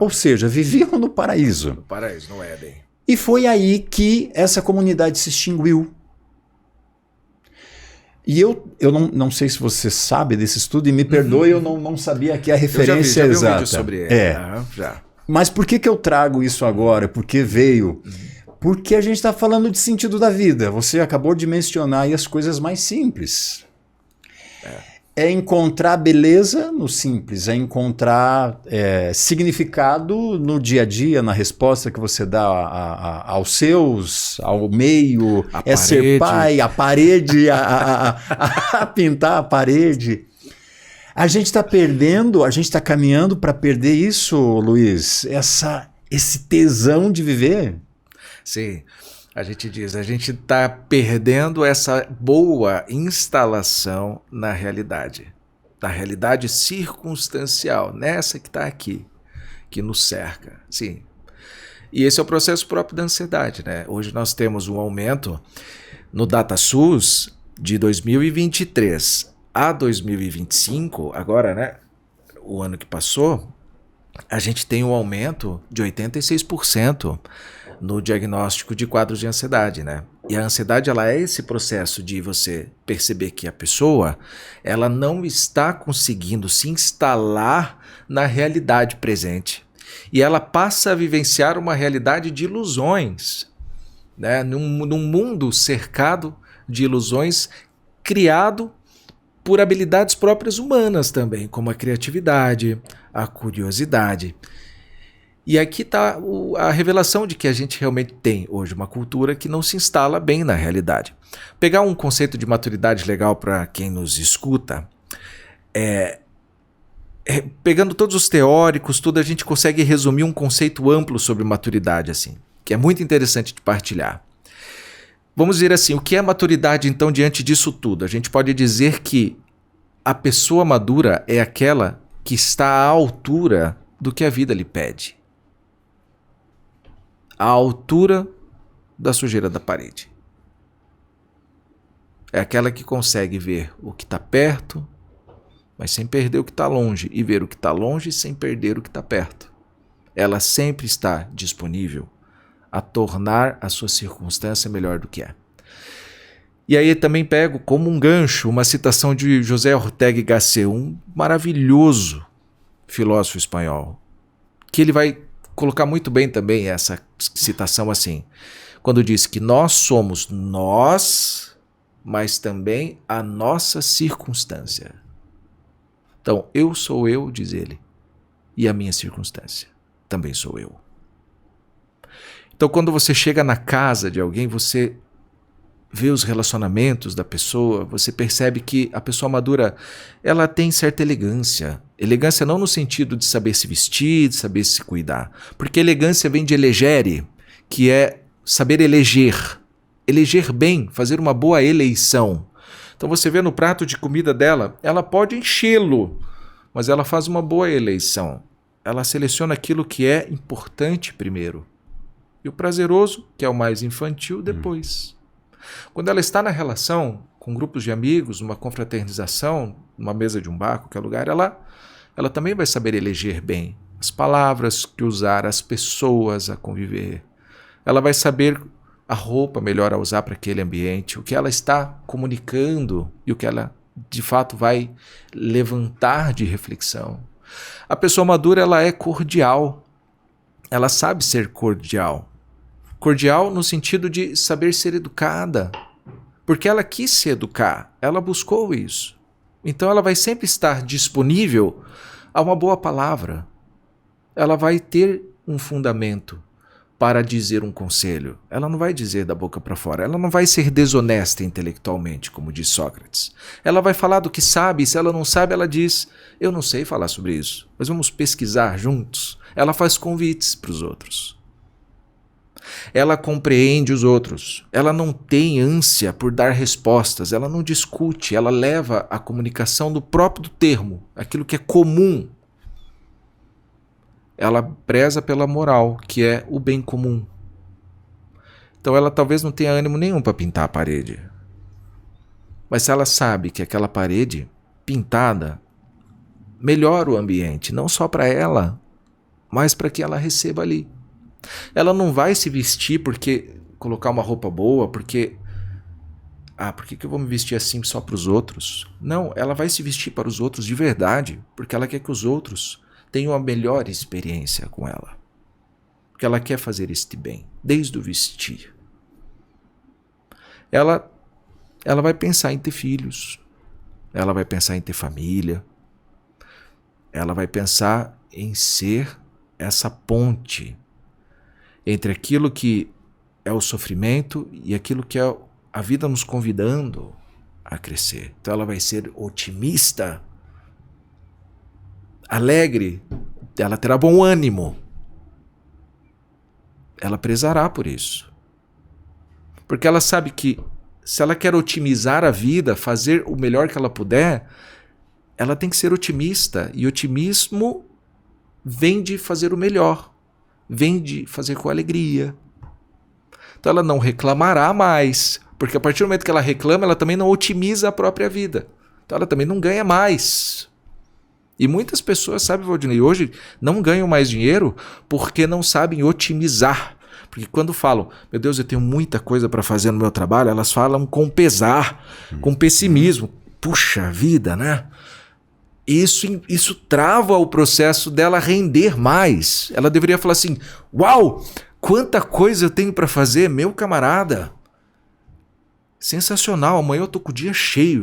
Ou seja, viviam no paraíso. No paraíso, no Éden. E foi aí que essa comunidade se extinguiu. E eu não sei se você sabe desse estudo, e me perdoe, eu não sabia aqui a referência exata. Eu já vi um vídeo sobre ele. Já. Mas por que eu trago isso agora? Porque veio... Porque a gente está falando de sentido da vida. Você acabou de mencionar aí as coisas mais simples. É encontrar beleza no simples, é encontrar significado no dia a dia, na resposta que você dá aos seus, ao meio, ser pai, a parede, a pintar a parede. A gente está perdendo, a gente está caminhando para perder isso, Luiz, esse tesão de viver. Sim, a gente está perdendo essa boa instalação na realidade circunstancial, nessa que está aqui, que nos cerca. Sim. E esse é o processo próprio da ansiedade, né? Hoje nós temos um aumento no DataSUS de 2023 a 2025, agora, né? O ano que passou, a gente tem um aumento de 86% no diagnóstico de quadros de ansiedade, né? E a ansiedade, ela é esse processo de você perceber que a pessoa, ela não está conseguindo se instalar na realidade presente. E ela passa a vivenciar uma realidade de ilusões, né? Num mundo cercado de ilusões, criado por habilidades próprias humanas também, como a criatividade, a curiosidade. E aqui está a revelação de que a gente realmente tem hoje uma cultura que não se instala bem na realidade. Pegar um conceito de maturidade legal para quem nos escuta, pegando todos os teóricos, tudo, a gente consegue resumir um conceito amplo sobre maturidade, assim, que é muito interessante de partilhar. Vamos dizer assim, o que é maturidade então diante disso tudo? A gente pode dizer que a pessoa madura é aquela que está à altura do que a vida lhe pede. À altura da sujeira da parede. É aquela que consegue ver o que está perto, mas sem perder o que está longe, e ver o que está longe sem perder o que está perto. Ela sempre está disponível a tornar a sua circunstância melhor do que é. E aí também pego como um gancho uma citação de José Ortega y Gasset, um maravilhoso filósofo espanhol, que ele vai colocar muito bem também essa citação assim, quando diz que nós somos nós, mas também a nossa circunstância. Então, eu sou eu, diz ele, e a minha circunstância também sou eu. Então, quando você chega na casa de alguém, você vê os relacionamentos da pessoa, você percebe que a pessoa madura, ela tem certa elegância. Elegância não no sentido de saber se vestir, de saber se cuidar. Porque elegância vem de elegere, que é saber eleger. Eleger bem, fazer uma boa eleição. Então você vê no prato de comida dela, ela pode enchê-lo, mas ela faz uma boa eleição. Ela seleciona aquilo que é importante primeiro. E o prazeroso, que é o mais infantil, depois. Quando ela está na relação com grupos de amigos, numa confraternização, numa mesa de um bar, qualquer lugar, ela também vai saber eleger bem as palavras que usar, as pessoas a conviver. Ela vai saber a roupa melhor a usar para aquele ambiente, o que ela está comunicando e o que ela de fato vai levantar de reflexão. A pessoa madura, ela é cordial. Ela sabe ser cordial. Cordial no sentido de saber ser educada. Porque ela quis se educar, ela buscou isso. Então ela vai sempre estar disponível a uma boa palavra. Ela vai ter um fundamento para dizer um conselho. Ela não vai dizer da boca para fora. Ela não vai ser desonesta intelectualmente, como diz Sócrates. Ela vai falar do que sabe, e se ela não sabe, ela diz: eu não sei falar sobre isso, mas vamos pesquisar juntos. Ela faz convites para os outros. Ela compreende os outros. Ela não tem ânsia por dar respostas. Ela não discute. Ela leva a comunicação do próprio termo, aquilo que é comum. Ela preza pela moral, que é o bem comum. Então ela talvez não tenha ânimo nenhum para pintar a parede. Mas se ela sabe que aquela parede pintada melhora o ambiente, não só para ela, mas para que ela receba ali. Ela não vai se vestir porque colocar uma roupa boa, porque por que eu vou me vestir assim só para os outros? Não, ela vai se vestir para os outros de verdade, porque ela quer que os outros tenham a melhor experiência com ela. Porque ela quer fazer este bem, desde o vestir. Ela vai pensar em ter filhos, ela vai pensar em ter família, ela vai pensar em ser essa ponte entre aquilo que é o sofrimento e aquilo que é a vida nos convidando a crescer. Então ela vai ser otimista, alegre, ela terá bom ânimo. Ela prezará por isso. Porque ela sabe que se ela quer otimizar a vida, fazer o melhor que ela puder, ela tem que ser otimista. E otimismo vem de fazer o melhor. Vem de fazer com alegria. Então ela não reclamará mais. Porque a partir do momento que ela reclama, ela também não otimiza a própria vida. Então ela também não ganha mais. E muitas pessoas, sabe, Valdinei, hoje não ganham mais dinheiro porque não sabem otimizar. Porque quando falam, meu Deus, eu tenho muita coisa para fazer no meu trabalho, elas falam com pesar, com pessimismo. Puxa vida, né? Isso trava o processo dela render mais. Ela deveria falar assim: uau, quanta coisa eu tenho para fazer, meu camarada. Sensacional, amanhã eu tô com o dia cheio.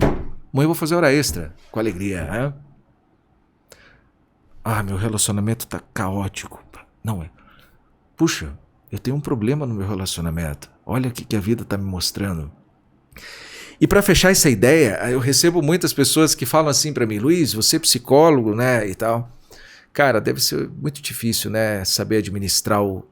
Amanhã eu vou fazer hora extra, com alegria, né? Meu relacionamento tá caótico. Não é. Puxa, eu tenho um problema no meu relacionamento. Olha o que a vida tá me mostrando. E para fechar essa ideia, eu recebo muitas pessoas que falam assim para mim: Luiz, você é psicólogo, né, e tal. Cara, deve ser muito difícil, né, saber administrar o...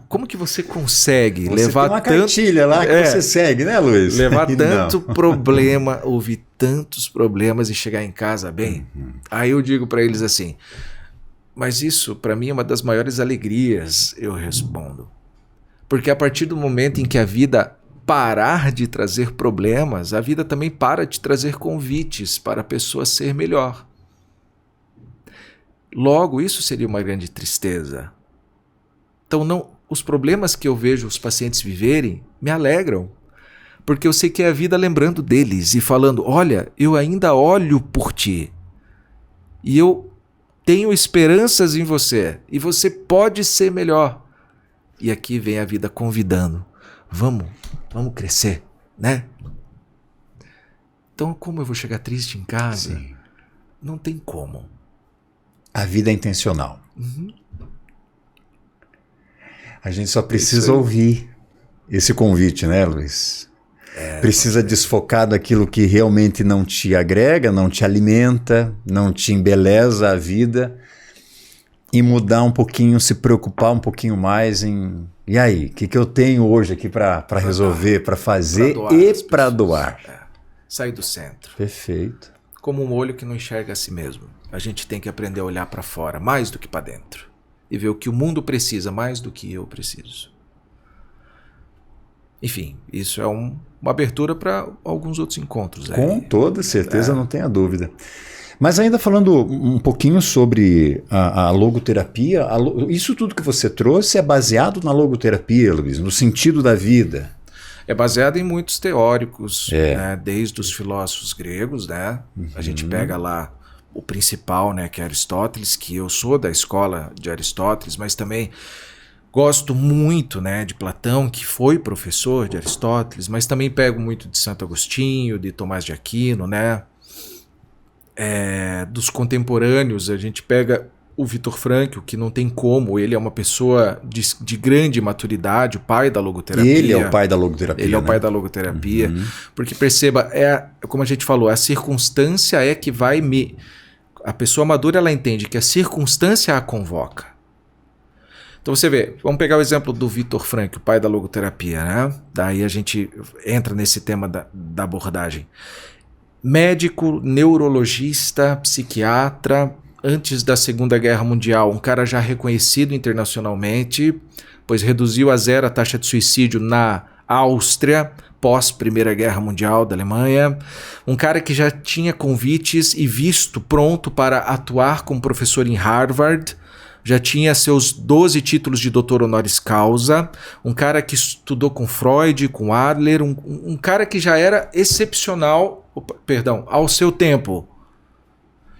Como que você consegue você levar tem uma cartilha lá que você segue, né, Luiz? Levar tanto problema, ouvir tantos problemas e chegar em casa bem? Aí eu digo para eles assim: mas isso para mim é uma das maiores alegrias, eu respondo. Porque a partir do momento em que a vida parar de trazer problemas, a vida também para de trazer convites para a pessoa ser melhor. Logo, isso seria uma grande tristeza. Então, não, os problemas que eu vejo os pacientes viverem me alegram, porque eu sei que é a vida lembrando deles e falando: olha, eu ainda olho por ti e eu tenho esperanças em você e você pode ser melhor. E aqui vem a vida convidando: vamos crescer, né? Então, como eu vou chegar triste em casa? Sim. Não tem como. A vida é intencional. A gente só precisa ouvir esse convite, né, Luiz? Precisa desfocar daquilo que realmente não te agrega, não te alimenta, não te embeleza a vida e mudar um pouquinho, se preocupar um pouquinho mais em... E aí, o que eu tenho hoje aqui para resolver, para fazer e para doar? Sair do centro. Perfeito. Como um olho que não enxerga a si mesmo. A gente tem que aprender a olhar para fora, mais do que para dentro. E ver o que o mundo precisa, mais do que eu preciso. Enfim, isso é uma abertura para alguns outros encontros. Com toda certeza, não tenha dúvida. Mas ainda falando um pouquinho sobre a logoterapia, isso tudo que você trouxe é baseado na logoterapia, Luiz, no sentido da vida. É baseado em muitos teóricos, né, desde os filósofos gregos, né? A gente pega lá o principal, né, que é Aristóteles, que eu sou da escola de Aristóteles, mas também gosto muito, né, de Platão, que foi professor de Aristóteles, mas também pego muito de Santo Agostinho, de Tomás de Aquino, né? Dos contemporâneos, a gente pega o Vitor Frankl, que não tem como, ele é uma pessoa de grande maturidade, o pai da logoterapia. Ele é o pai da logoterapia. Ele é o pai da logoterapia. Porque perceba, como a gente falou, a circunstância é que vai me... A pessoa madura, ela entende que a circunstância a convoca. Então você vê, vamos pegar o exemplo do Vitor Frankl, o pai da logoterapia, né? Daí a gente entra nesse tema da abordagem. Médico, neurologista, psiquiatra, antes da Segunda Guerra Mundial, um cara já reconhecido internacionalmente, pois reduziu a zero a taxa de suicídio na Áustria, pós Primeira Guerra Mundial da Alemanha. Um cara que já tinha convites e visto pronto para atuar como professor em Harvard, já tinha seus 12 títulos de doutor honoris causa, um cara que estudou com Freud, com Adler, um cara que já era excepcional, ao seu tempo.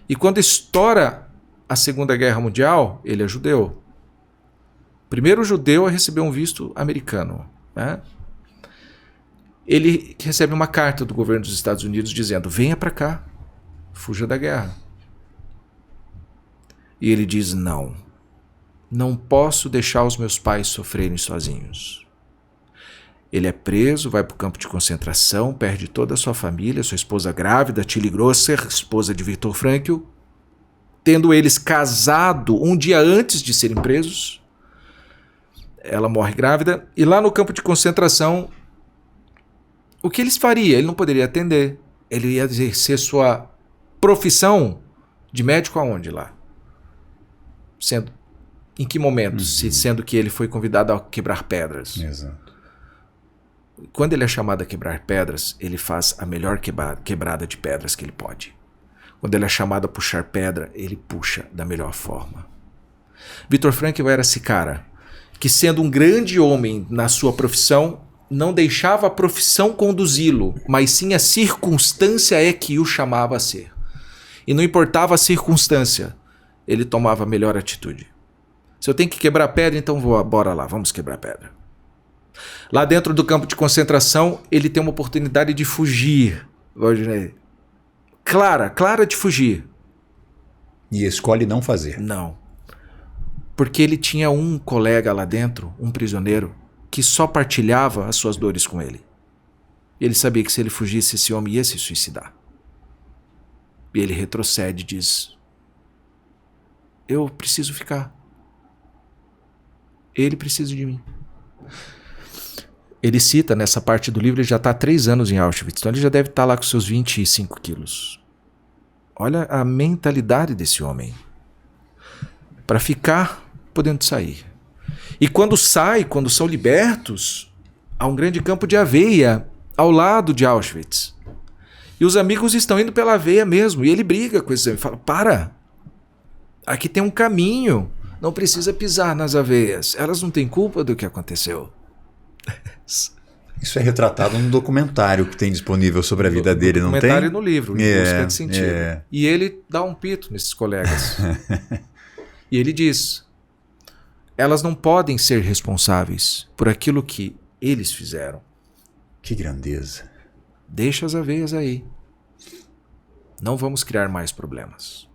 E quando estoura a Segunda Guerra Mundial, ele é judeu. Primeiro judeu a receber um visto americano, né? Ele recebe uma carta do governo dos Estados Unidos dizendo: venha para cá, fuja da guerra. E ele diz: não posso deixar os meus pais sofrerem sozinhos. Ele é preso, vai para o campo de concentração, perde toda a sua família, sua esposa grávida, Tilly Grosser, esposa de Viktor Frankl, tendo eles casado um dia antes de serem presos. Ela morre grávida, e lá no campo de concentração, o que eles fariam? Ele não poderia atender. Ele ia exercer sua profissão de médico aonde lá? Em que momento? Sendo que ele foi convidado a quebrar pedras. Exato. Quando ele é chamado a quebrar pedras, ele faz a melhor quebrada de pedras que ele pode. Quando ele é chamado a puxar pedra, ele puxa da melhor forma. Viktor Frankl era esse cara que, sendo um grande homem na sua profissão, não deixava a profissão conduzi-lo, mas sim a circunstância é que o chamava a ser. E não importava a circunstância, ele tomava a melhor atitude. Se eu tenho que quebrar pedra, então bora lá, vamos quebrar pedra. Lá dentro do campo de concentração, ele tem uma oportunidade de fugir. Clara de fugir. E escolhe não fazer. Não. Porque ele tinha um colega lá dentro, um prisioneiro, que só partilhava as suas dores com ele. E ele sabia que se ele fugisse, esse homem ia se suicidar. E ele retrocede e diz: eu preciso ficar. Ele precisa de mim. Ele cita nessa parte do livro, ele já está há 3 anos em Auschwitz, então ele já deve estar lá com seus 25 quilos. Olha a mentalidade desse homem. Para ficar podendo sair. E quando são libertos, há um grande campo de aveia ao lado de Auschwitz. E os amigos estão indo pela aveia mesmo, e ele briga com esses amigos, fala: para, aqui tem um caminho, não precisa pisar nas aveias, elas não têm culpa do que aconteceu. Isso é retratado num documentário que tem disponível sobre a vida dele, não tem? Documentário no livro, Em Busca de Sentido. E ele dá um pito nesses colegas. E ele diz: elas não podem ser responsáveis por aquilo que eles fizeram. Que grandeza. Deixa as aveias aí. Não vamos criar mais problemas.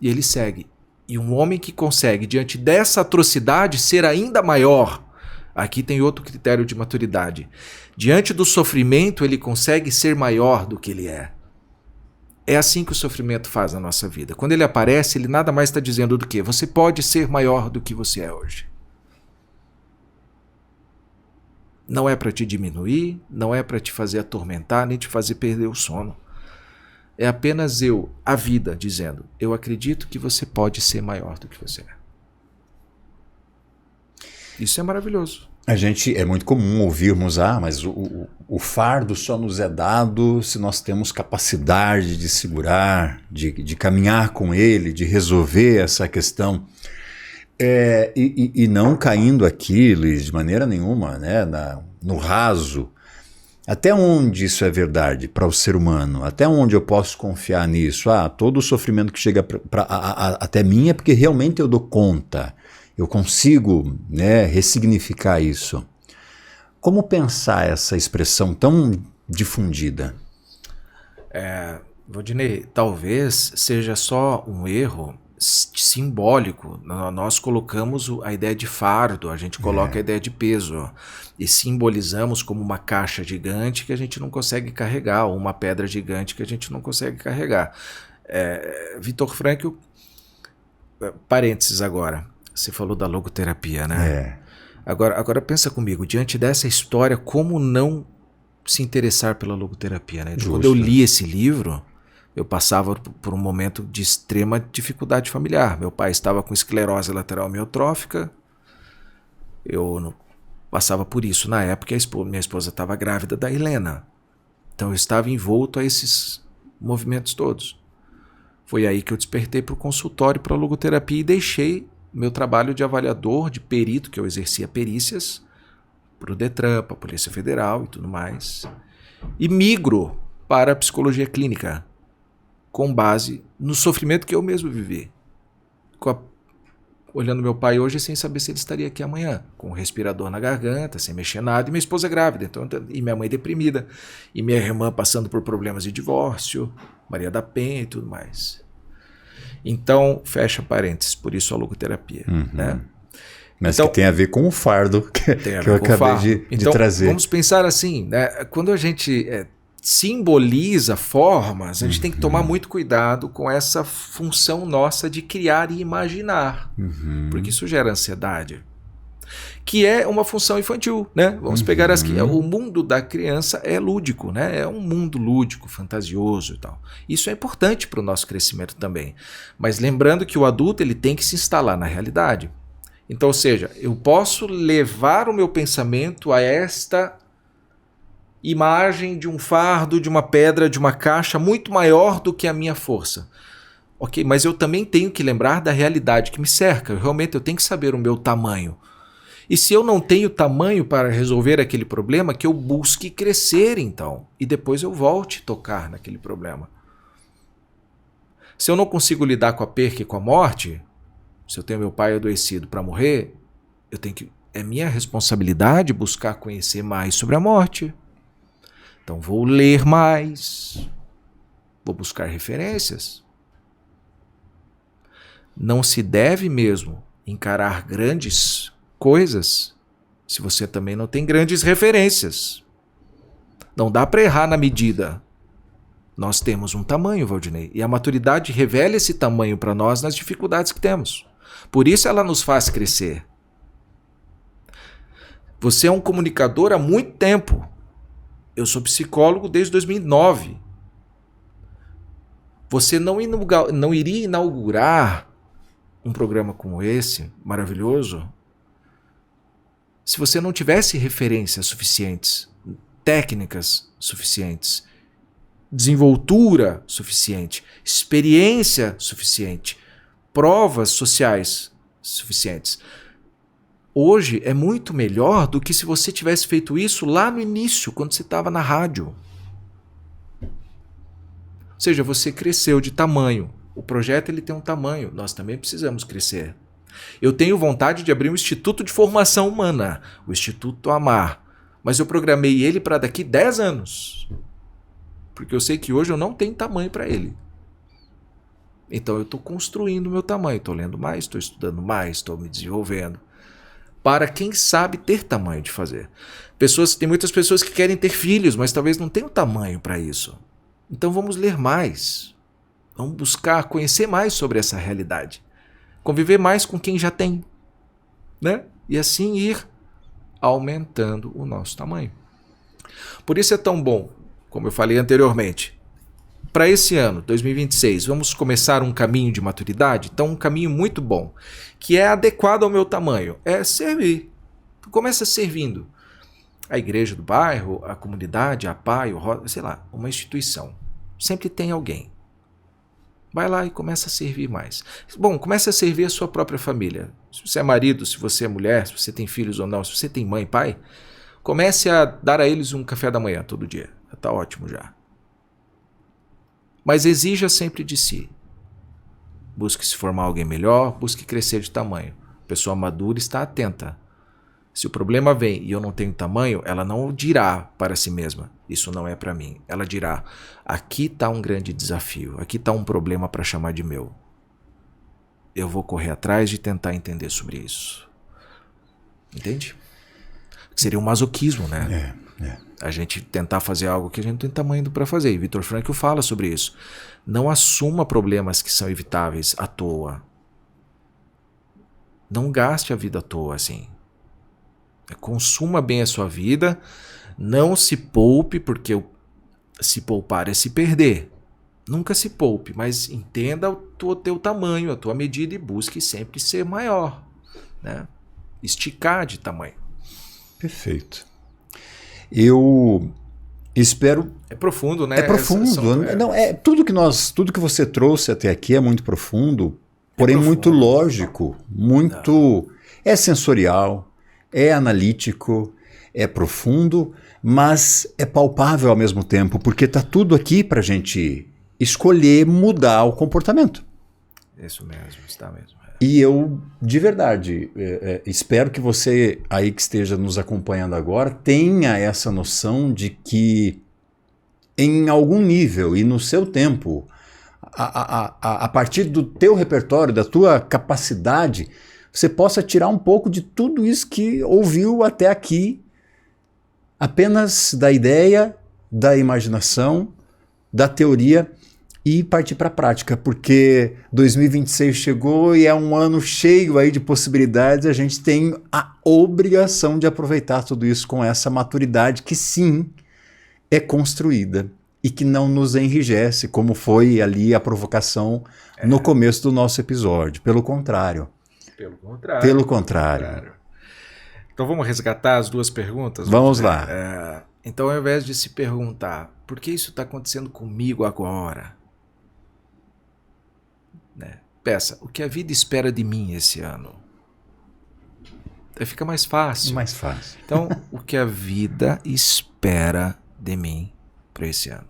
E ele segue. E um homem que consegue, diante dessa atrocidade, ser ainda maior. Aqui tem outro critério de maturidade. Diante do sofrimento, ele consegue ser maior do que ele é. É assim que o sofrimento faz na nossa vida. Quando ele aparece, ele nada mais está dizendo do que: você pode ser maior do que você é hoje. Não é para te diminuir, não é para te fazer atormentar, nem te fazer perder o sono. É apenas a vida, dizendo: eu acredito que você pode ser maior do que você é. Isso é maravilhoso. É muito comum ouvirmos, mas o fardo só nos é dado se nós temos capacidade de segurar, de caminhar com ele, de resolver essa questão. E não caindo aqui, Luiz, de maneira nenhuma, né, no raso. Até onde isso é verdade para o ser humano? Até onde eu posso confiar nisso? Todo o sofrimento que chega até mim é porque realmente eu dou conta. Eu consigo, né, ressignificar isso. Como pensar essa expressão tão difundida? Valdinei, talvez seja só um erro simbólico. Nós colocamos a ideia de fardo, a gente coloca a ideia de peso e simbolizamos como uma caixa gigante que a gente não consegue carregar, ou uma pedra gigante que a gente não consegue carregar. Viktor Frankl, parênteses agora, você falou da logoterapia, né? Agora pensa comigo, diante dessa história, como não se interessar pela logoterapia, né? Quando eu li esse livro, eu passava por um momento de extrema dificuldade familiar. Meu pai estava com esclerose lateral amiotrófica. Eu passava por isso na época. Minha esposa estava grávida da Helena. Então eu estava envolto a esses movimentos todos. Foi aí que eu despertei para o consultório para a logoterapia e deixei meu trabalho de avaliador, de perito, que eu exercia perícias, para o Detran, para a Polícia Federal e tudo mais. E migro para a psicologia clínica, com base no sofrimento que eu mesmo vivi. Olhando meu pai hoje sem saber se ele estaria aqui amanhã, com um respirador na garganta, sem mexer nada, e minha esposa grávida, e minha mãe deprimida, e minha irmã passando por problemas de divórcio, Maria da Penha e tudo mais. Então, fecha parênteses, por isso a logoterapia. Né? Mas então, que tem a ver com o fardo que eu acabei de trazer. Vamos pensar assim, né? Quando a gente simboliza formas, a gente tem que tomar muito cuidado com essa função nossa de criar e imaginar, porque isso gera ansiedade, que é uma função infantil, né? Vamos pegar o mundo da criança é lúdico, né? É um mundo lúdico, fantasioso e tal. Isso é importante para o nosso crescimento também, mas lembrando que o adulto ele tem que se instalar na realidade. Então, ou seja, eu posso levar o meu pensamento a esta imagem de um fardo, de uma pedra, de uma caixa muito maior do que a minha força. Ok, mas eu também tenho que lembrar da realidade que me cerca. Realmente eu tenho que saber o meu tamanho. E se eu não tenho tamanho para resolver aquele problema, que eu busque crescer então. E depois eu volte a tocar naquele problema. Se eu não consigo lidar com a perca e com a morte, se eu tenho meu pai adoecido para morrer, é minha responsabilidade buscar conhecer mais sobre a morte. Então vou ler mais, vou buscar referências. Não se deve mesmo encarar grandes coisas se você também não tem grandes referências. Não dá para errar na medida. Nós temos um tamanho, Valdinei, e a maturidade revela esse tamanho para nós nas dificuldades que temos. Por isso ela nos faz crescer. Você é um comunicador há muito tempo. Eu sou psicólogo desde 2009. Você não iria inaugurar um programa como esse, maravilhoso, se você não tivesse referências suficientes, técnicas suficientes, desenvoltura suficiente, experiência suficiente, provas sociais suficientes. Hoje é muito melhor do que se você tivesse feito isso lá no início, quando você estava na rádio. Ou seja, você cresceu de tamanho. O projeto ele tem um tamanho, nós também precisamos crescer. Eu tenho vontade de abrir um Instituto de Formação Humana, o Instituto Amar, mas eu programei ele para daqui 10 anos, porque eu sei que hoje eu não tenho tamanho para ele. Então eu estou construindo o meu tamanho, estou lendo mais, estou estudando mais, estou me desenvolvendo, para quem sabe ter tamanho de fazer. Tem muitas pessoas que querem ter filhos, mas talvez não tenham tamanho para isso. Então vamos ler mais, vamos buscar conhecer mais sobre essa realidade. Conviver mais com quem já tem, né? E assim ir aumentando o nosso tamanho. Por isso é tão bom, como eu falei anteriormente, para esse ano, 2026, vamos começar um caminho de maturidade? Então um caminho muito bom, que é adequado ao meu tamanho, é servir. Começa servindo a igreja do bairro, a comunidade, a PAI, sei lá, uma instituição. Sempre tem alguém. Vai lá e começa a servir mais. Bom, começa a servir a sua própria família. Se você é marido, se você é mulher, se você tem filhos ou não, se você tem mãe e pai, comece a dar a eles um café da manhã todo dia. Está ótimo já. Mas exija sempre de si. Busque se formar alguém melhor, busque crescer de tamanho. A pessoa madura está atenta. Se o problema vem e eu não tenho tamanho, ela não dirá para si mesma, isso não é para mim. Ela dirá, aqui está um grande desafio, aqui está um problema para chamar de meu. Eu vou correr atrás de tentar entender sobre isso. Entende? Seria um masoquismo, né? A gente tentar fazer algo que a gente não tem tamanho para fazer. E Viktor Frankl fala sobre isso. Não assuma problemas que são evitáveis à toa. Não gaste a vida à toa assim. Consuma bem a sua vida, não se poupe, porque se poupar é se perder. Nunca se poupe, mas entenda o teu tamanho, a tua medida e busque sempre ser maior, né? Esticar de tamanho. Perfeito. Eu espero... É profundo, né? É profundo. Não, tudo que você trouxe até aqui é muito profundo, porém profundo. Muito lógico, muito... É sensorial, é analítico, é profundo, mas é palpável ao mesmo tempo, porque está tudo aqui para a gente escolher mudar o comportamento. Isso mesmo, está mesmo. E eu, de verdade, espero que você aí que esteja nos acompanhando agora tenha essa noção de que em algum nível e no seu tempo, a partir do teu repertório, da tua capacidade, você possa tirar um pouco de tudo isso que ouviu até aqui, apenas da ideia, da imaginação, da teoria e partir para a prática, porque 2026 chegou e é um ano cheio aí de possibilidades, a gente tem a obrigação de aproveitar tudo isso com essa maturidade que sim é construída e que não nos enrijece, como foi ali a provocação no começo do nosso episódio, pelo contrário. Pelo contrário. Então vamos resgatar as duas perguntas? Vamos lá. Então, ao invés de se perguntar por que isso está acontecendo comigo agora, né? Peça, o que a vida espera de mim esse ano? Aí fica mais fácil. Mais fácil. Então, o que a vida espera de mim para esse ano?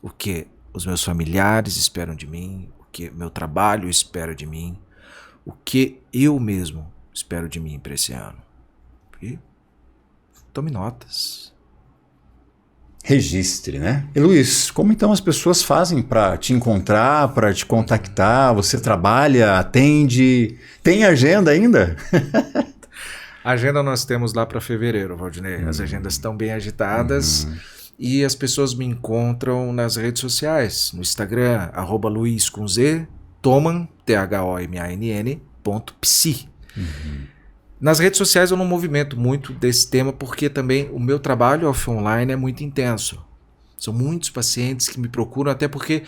O que os meus familiares esperam de mim? O que meu trabalho espera de mim? O que eu mesmo espero de mim para esse ano? E tome notas. Registre, né? E Luiz, como então as pessoas fazem para te encontrar, para te contactar? Você trabalha, atende? Tem agenda ainda? A agenda nós temos lá para fevereiro, Valdinei. As agendas estão bem agitadas. E as pessoas me encontram nas redes sociais. No Instagram, @Luiz com Z, Thomann, THOMANN.psi. Nas redes sociais eu não movimento muito desse tema porque também o meu trabalho online é muito intenso. São muitos pacientes que me procuram, até porque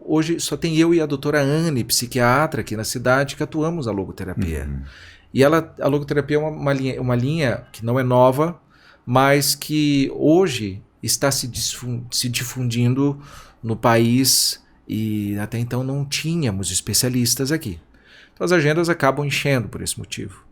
hoje só tem eu e a doutora Anne, psiquiatra aqui na cidade, que atuamos a logoterapia. E a logoterapia é uma linha que não é nova, mas que hoje está se difundindo no país e até então não tínhamos especialistas aqui. Então as agendas acabam enchendo por esse motivo.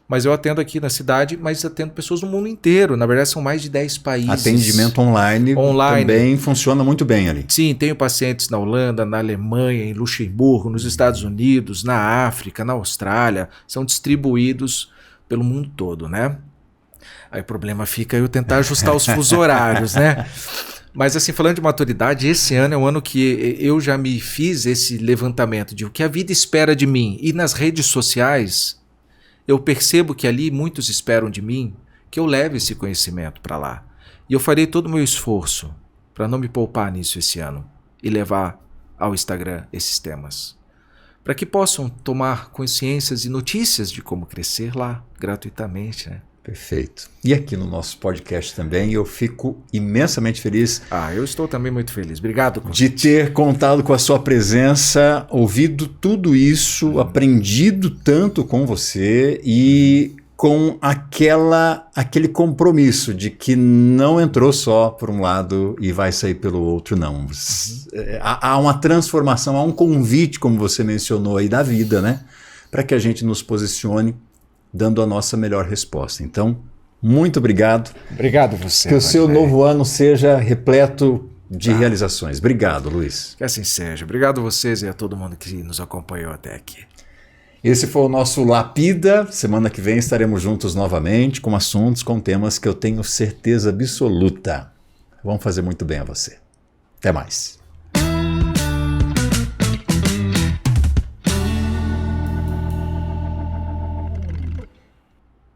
Mas eu atendo aqui na cidade, mas atendo pessoas no mundo inteiro. Na verdade, são mais de 10 países. Atendimento online também funciona muito bem ali. Sim, tenho pacientes na Holanda, na Alemanha, em Luxemburgo, nos Estados Unidos, na África, na Austrália. São distribuídos pelo mundo todo, né? Aí o problema fica eu tentar ajustar os fusos horários, né? Mas assim, falando de maturidade, esse ano é um ano que eu já me fiz esse levantamento de o que a vida espera de mim. E nas redes sociais, eu percebo que ali muitos esperam de mim que eu leve esse conhecimento para lá. E eu farei todo o meu esforço para não me poupar nisso esse ano e levar ao Instagram esses temas. Para que possam tomar consciências e notícias de como crescer lá, gratuitamente, né? Perfeito. E aqui no nosso podcast também eu fico imensamente feliz. Eu estou também muito feliz. Obrigado. De ter contado com a sua presença, ouvido tudo isso, aprendido tanto com você e com aquele compromisso de que não entrou só por um lado e vai sair pelo outro, não. Há uma transformação, há um convite, como você mencionou aí, da vida, né? Para que a gente nos posicione dando a nossa melhor resposta. Então, muito obrigado. Obrigado você. Que o seu novo ano seja repleto de realizações. Obrigado, Luiz. Que assim seja. Obrigado a vocês e a todo mundo que nos acompanhou até aqui. Esse foi o nosso Lapida. Semana que vem estaremos juntos novamente com assuntos, com temas que eu tenho certeza absoluta vão fazer muito bem a você. Até mais.